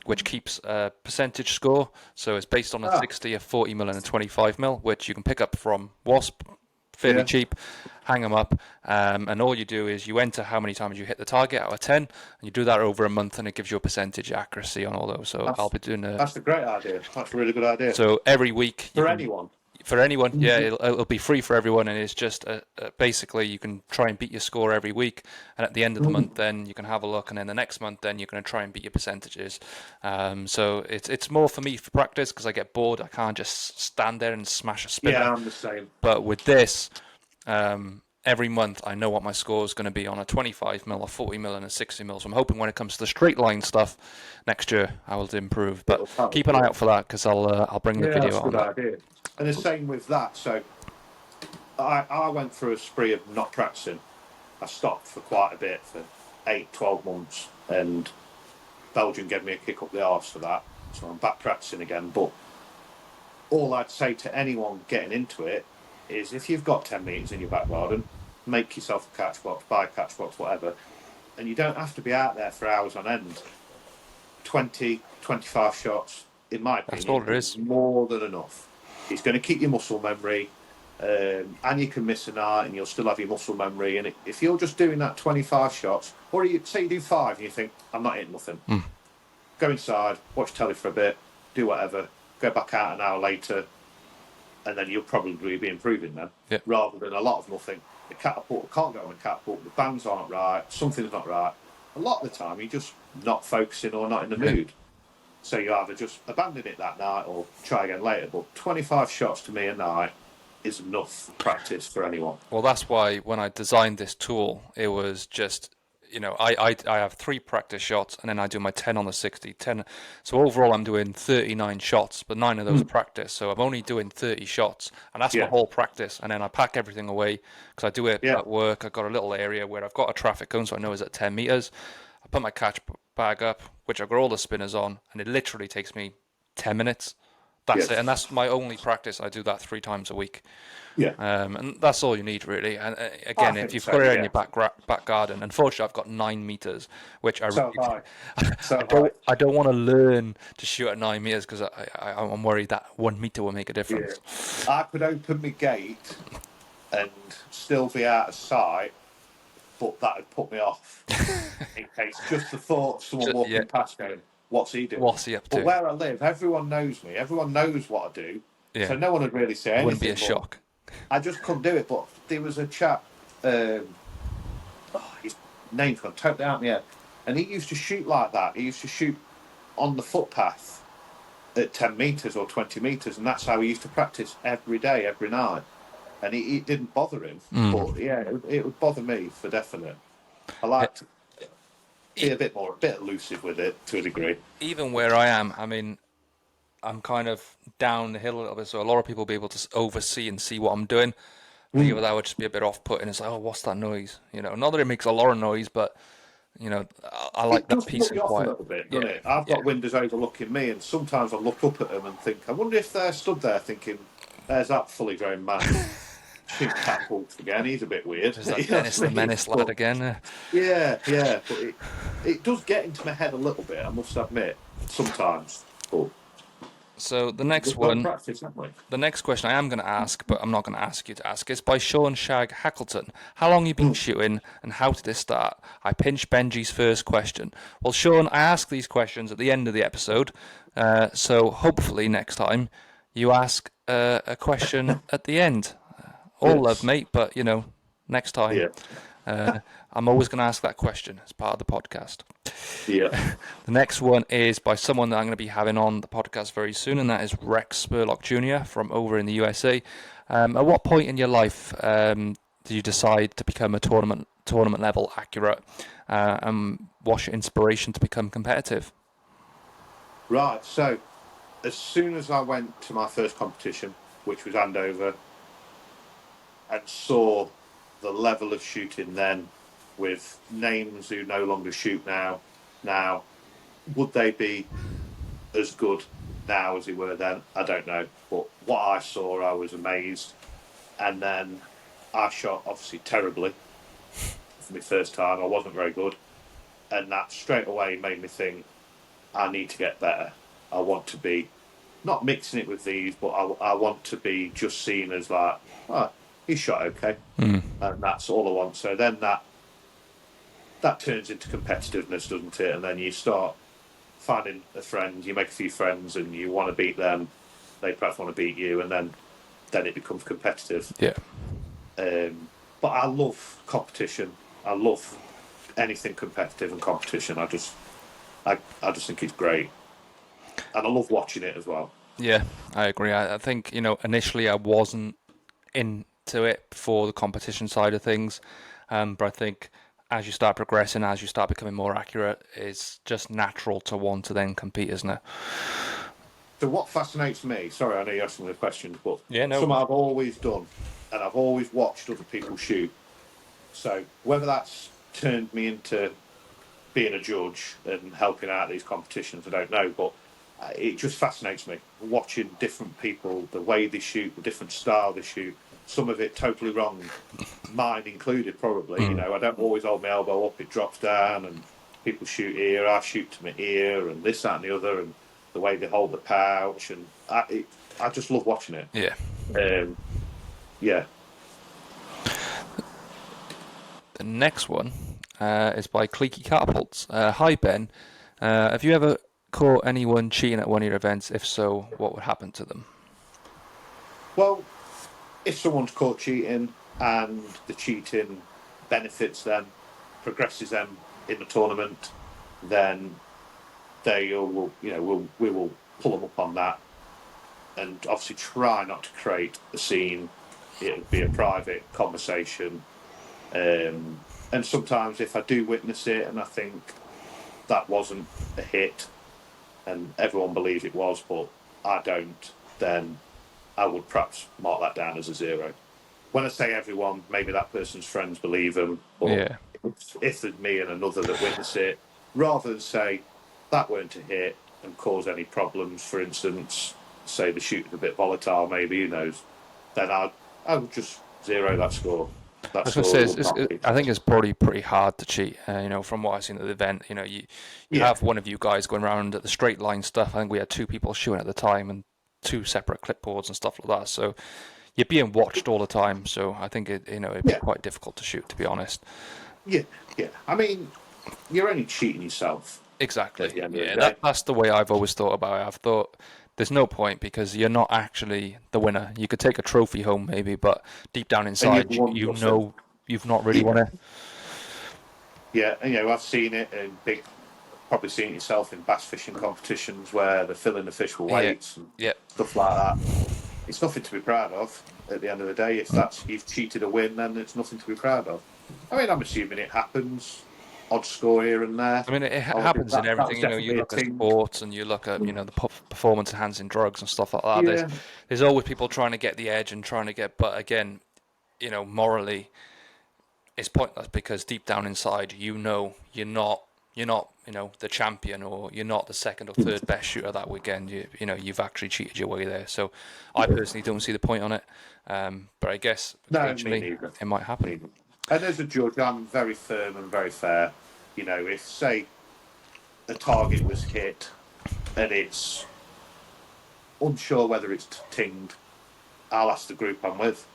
which keeps a percentage score. So it's based on a 60, a 40 mil, and a 25 mil, which you can pick up from Wasp, fairly cheap. Hang them up, and all you do is you enter how many times you hit the target out of 10, and you do that over a month, and it gives you a percentage accuracy on all those. So I'll be doing That's a great idea. That's a really good idea. So every week For anyone. For anyone, yeah, it'll be free for everyone, and it's just basically you can try and beat your score every week, and at the end of the month, then you can have a look, and then the next month, then you're going to try and beat your percentages. So it's more for me for practice because I get bored. I can't just stand there and smash a spinner. Yeah, I'm the same. But with this, every month I know what my score is going to be on a 25 mil, a 40 mil, and a 60 mil. So I'm hoping when it comes to the straight line stuff next year, I will improve. But keep an eye out for that because I'll bring the video on that. Idea. And the same with that. So I went through a spree of not practicing. I stopped for quite a bit for 8, 12 months, and Belgium gave me a kick up the arse for that. So I'm back practicing again. But all I'd say to anyone getting into it is if you've got 10 metres in your back garden, make yourself a catch box, buy a catch box, whatever. And you don't have to be out there for hours on end. 20, 25 shots, in my opinion, that's all it is. More than enough. It's going to keep your muscle memory, and you can miss a night and you'll still have your muscle memory. And if you're just doing that 25 shots, or say you do 5 and you think, I'm not hitting nothing, go inside, watch telly for a bit, do whatever, go back out an hour later, and then you'll probably be improving then, rather than a lot of nothing. The catapult can't go on the catapult, the bands aren't right, something's not right. A lot of the time you're just not focusing or not in the mood. So you either just abandon it that night or try again later. But 25 shots to me a night is enough practice for anyone. Well, that's why when I designed this tool, it was just, I have 3 practice shots, and then I do my 10 on the 60, 10. So overall, I'm doing 39 shots, but 9 of those are practice. So I'm only doing 30 shots, and that's my Yeah. whole practice. And then I pack everything away because I do it Yeah. at work. I've got a little area where I've got a traffic cone, so I know it's at 10 meters. I put my catch bag up, which I've got all the spinners on, and it literally takes me 10 minutes. That's it, and Yes. that's my only practice. I do that 3 times a week. Yeah. And that's all you need, really. And I again, if think you've so. got it in Yeah. your back garden, unfortunately, I've got 9 meters, which So high. I So high. don't want to learn to shoot at 9 meters because I'm worried that 1 meter will make a Yeah. difference. I could open my gate and still be out of sight, but that would put me off in case just the thought of someone Yeah, walking past going, "What's he doing?" what's he up But to? where I live, everyone knows me. Everyone knows what I do, Yeah, so no one would really say it wouldn't be anything. a But shock. I just couldn't do it. But there was a chap. His name's gone totally out of my head, and he used to shoot like that. He used to shoot on the footpath at 10 meters or 20 meters, and that's how he used to practice every day, every night. And it didn't bother him, but yeah, it would bother me for definite. I like to be a bit elusive with it to a degree. Even where I am, I mean, I'm kind of down the hill a little bit, so a lot of people will be able to oversee and see what I'm doing. I think that would just be a bit off-putting. It's like, oh, what's that noise? Not that it makes a lot of noise, but I like It that does peace put and you off a quiet. little bit, Yeah, doesn't it? I've yeah. got windows overlooking me, and sometimes I look up at them and think, I wonder if they're stood there thinking, there's that fully grown man shooting catapults again. He's a bit weird. There's that You know Dennis what the I mean? Menace lad But again. yeah, but it does get into my head a little bit, I must admit, sometimes. But So the next we've got to one, practice, haven't we? the next question I am going to ask, but I'm not going to ask you to ask, is by Sean Shag Hackleton. How long you been shooting, and how did this start? I pinched Benji's first question. Well, Sean, I ask these questions at the end of the episode, so hopefully next time you ask a question at the end. All love, Yes. mate, but next time. Yeah. I'm always going to ask that question as part of the podcast. Yeah. The next one is by someone that I'm going to be having on the podcast very soon, and that is Rex Spurlock Jr. from over in the USA. At what point in your life did you decide to become a tournament level accurate, and what's your inspiration to become competitive? Right. So, as soon as I went to my first competition, which was Andover, and saw the level of shooting then with names who no longer shoot now, would they be as good now as they were then? I don't know. But what I saw, I was amazed. And then I shot obviously terribly for my first time. I wasn't very good. And that straight away made me think, I need to get better. I want to be not mixing it with these, but I want to be just seen as like, oh, he shot okay. And that's all I want. So then that turns into competitiveness, doesn't it? And then you start finding a friend, you make a few friends, and you want to beat them. They perhaps want to beat you, and then it becomes competitive. Yeah. But I love competition. I love anything competitive and competition. I just think it's great, and I love watching it as well. Yeah, I agree. I think, initially I wasn't into it for the competition side of things, but I think as you start progressing, as you start becoming more accurate, it's just natural to want to then compete, isn't it? So what fascinates me, sorry, I know you asked me the questions, but Yeah, no. something I've always done, and I've always watched other people shoot. So whether that's turned me into being a judge and helping out these competitions, I don't know, but it just fascinates me watching different people, the way they shoot, the different style they shoot. Some of it totally wrong, mine included probably. I don't always hold my elbow up; it drops down, and people shoot here. I shoot to my ear, and this, that, and the other, and the way they hold the pouch, and I just love watching it. Yeah. Yeah. The next one is by Cliquey Catapults. Hi, Ben. Have you ever caught anyone cheating at one of your events? If so, what would happen to them? Well, if someone's caught cheating and the cheating benefits them, progresses them in the tournament, then we will pull them up on that, and obviously try not to create a scene. It would be a private conversation, and And sometimes if I do witness it and I think that wasn't a hit, and everyone believes it was, but I don't, then I would perhaps mark that down as a 0. When I say everyone, maybe that person's friends believe them, but Yeah. if there's me and another that witness it, rather than say that weren't a hit and cause any problems, for instance, say the shooting's a bit volatile, maybe, who knows, then I would just 0 that score. I That was going to say, score would not be. I think it's probably pretty hard to cheat. From what I've seen at the event, you Yeah, have one of you guys going around at the straight line stuff. I think we had 2 people shooting at the time and 2 separate clipboards and stuff like that. So you're being watched all the time. So I think it'd be yeah, quite difficult to shoot, to be honest. yeah, yeah. I mean, you're only cheating yourself at Exactly. the end of Yeah, the day. that's the way I've always thought about it. I've thought there's no point because you're not actually the winner. You could take a trophy home maybe, but deep down And you've inside, won you nothing. know you've not really won Yeah, it. yeah. And, I've seen it in big, probably seen it yourself in bass fishing competitions where they're filling the fish for Yeah, weights and yeah. stuff like that. It's nothing to be proud of at the end of the day. If that's you've cheated a win, then it's nothing to be proud of. I mean, I'm assuming it happens. Odd score here and there. I mean, it Obviously, happens in that was everything. You definitely a look at thing. sports and you look at, the performance enhancing drugs and stuff like that. Yeah, There's always people trying to get the edge and trying to get, but again, morally, it's pointless because deep down inside, you're not, the champion or you're not the second or third best shooter that weekend. You've actually cheated your way there. So I personally don't see the point on it. But I guess no, me occasionally neither. it might happen. Me neither. And as a judge, I'm very firm and very fair. If say a target was hit and it's unsure whether it's tinged, I'll ask the group I'm with,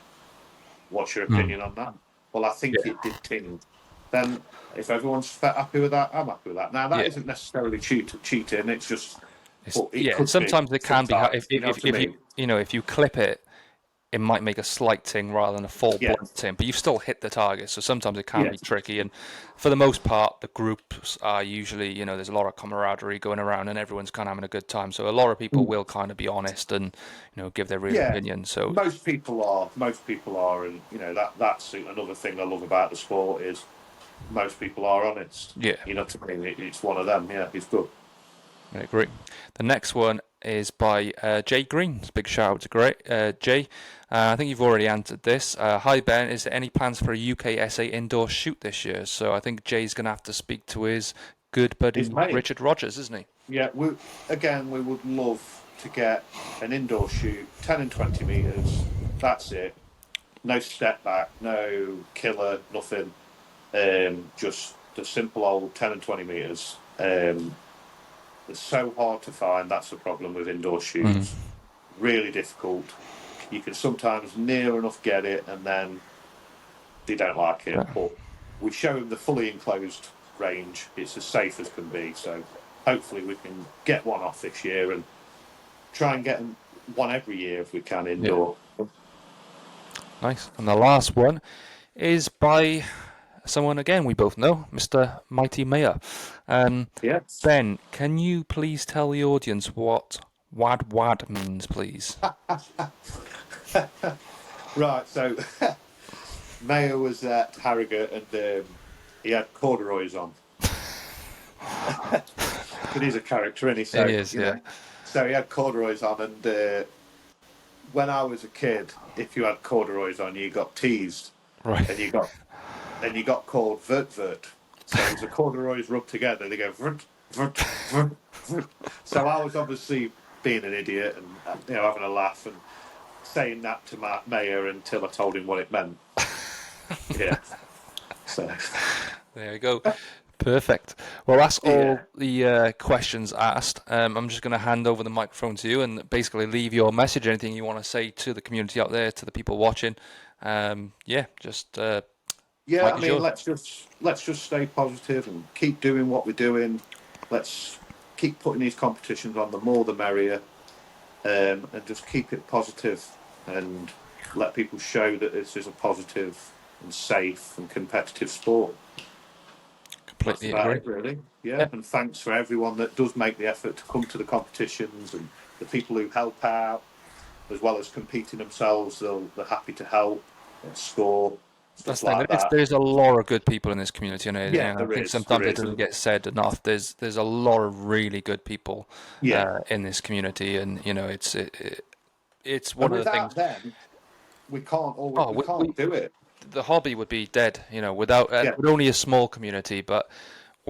what's your opinion on that? Well, I think Yeah. it did ting. Then, if everyone's happy with that, I'm happy with that. Now, that Yeah. isn't necessarily cheating. It's just, but it Yeah, could be sometimes it can be. sometimes. If You know what I if you mean? if you clip it, it might make a slight ting rather than a full Yeah, blown ting, but you've still hit the target. So sometimes it can yeah, be tricky. And for the most part, the groups are usually, there's a lot of camaraderie going around and everyone's kind of having a good time. So a lot of people will kind of be honest and, give their real yeah. opinion. So Most people are. Most people are, and that's another thing I love about the sport is most people are honest. yeah, You know what I mean? It's one of them. Yeah, it's good. I agree. The next one is by Jay Green. Big shout out to Jay. I think you've already answered this. Hi Ben, is there any plans for a UKSA indoor shoot this year? So I think Jay's going to have to speak to his good It's buddy May. Richard Rogers, isn't he? Yeah, we would love to get an indoor shoot, 10 and 20 metres. That's it. No step back, no killer, nothing. Just the simple old 10 and 20 metres. It's so hard to find. That's the problem with indoor shoots. Really difficult. You can sometimes near enough get it, and then they don't like it. But we show them the fully enclosed range. It's as safe as can be. So hopefully we can get one off this year and try and get one every year if we can indoor. Yeah. Nice. And the last one is by someone again we both know, Mr. Mighty Mayor. Yes. Ben, can you please tell the audience what wad wad means, please? Right. So Mayor was at Harrogate and he had corduroys on. But he's a character, isn't he? So, He is, yeah. So he had corduroys on, and when I was a kid, if you had corduroys on, you got teased, Right. and you got called vert vert. So as the corduroys rub together, they go vert vert vert vert. So I was obviously being an idiot and having a laugh and saying that to my mayor until I told him what it meant. Yeah. So There you go. Perfect. Well, that's all yeah. the questions asked. I'm just going to hand over the microphone to you and basically leave your message, anything you want to say to the community out there, to the people watching. Just Yeah, mic I is mean, yours. let's just stay positive and keep doing what we're doing. Let's keep putting these competitions on. The more, the merrier, and just keep it positive and let people show that this is a positive and safe and competitive sport. That's Completely about agree. it, really. Yeah, Yeah. and thanks for everyone that does make the effort to come to the competitions and the people who help out, as well as competing themselves. They're happy to help and score. That's stuff the thing. like that. There's a lot of good people in this community, Yeah, and I there think is, there sometimes it is, doesn't and get said enough. There's a lot of really good people yeah, in this community, and it's one and of the without things. them, we can't always, Oh, we can't do it. the hobby would be dead, without Yeah, with only a small community, but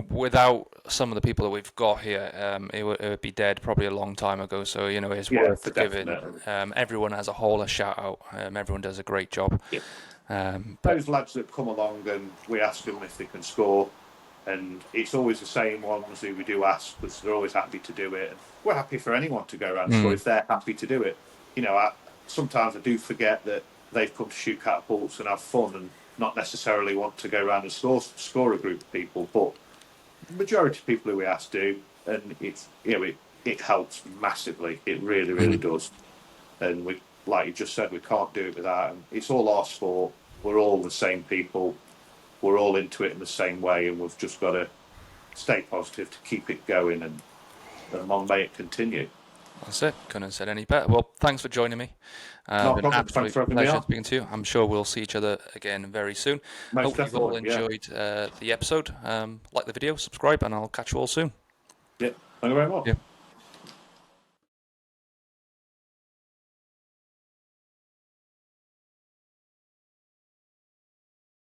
without some of the people that we've got here, it would be dead probably a long time ago. So it's yeah, for worth giving definite. everyone as a whole a shout out. Everyone does a great job. Yeah. But Those lads that come along and we ask them if they can score, and it's always the same ones who we do ask because they're always happy to do it. And we're happy for anyone to go around and score mm, if they're happy to do it. Sometimes I do forget that they've come to shoot catapults and have fun and not necessarily want to go around and score a group of people, but the majority of people who we ask do, and it helps massively. It really, really mm. does. And we, like you just said, we can't do it without them. It's all our sport. We're all the same people. We're all into it in the same way, and we've just got to stay positive to keep it going, and long may it continue. That's it. Couldn't have said any better. Well, thanks for joining me. No Been an problem. Thanks absolute for having me pleasure on. speaking to you. I'm sure we'll see each other again very soon. Most Hope you've all definitely. Yeah. enjoyed the episode. Like the video, subscribe, and I'll catch you all soon. Yeah. Thank you very much. Yeah.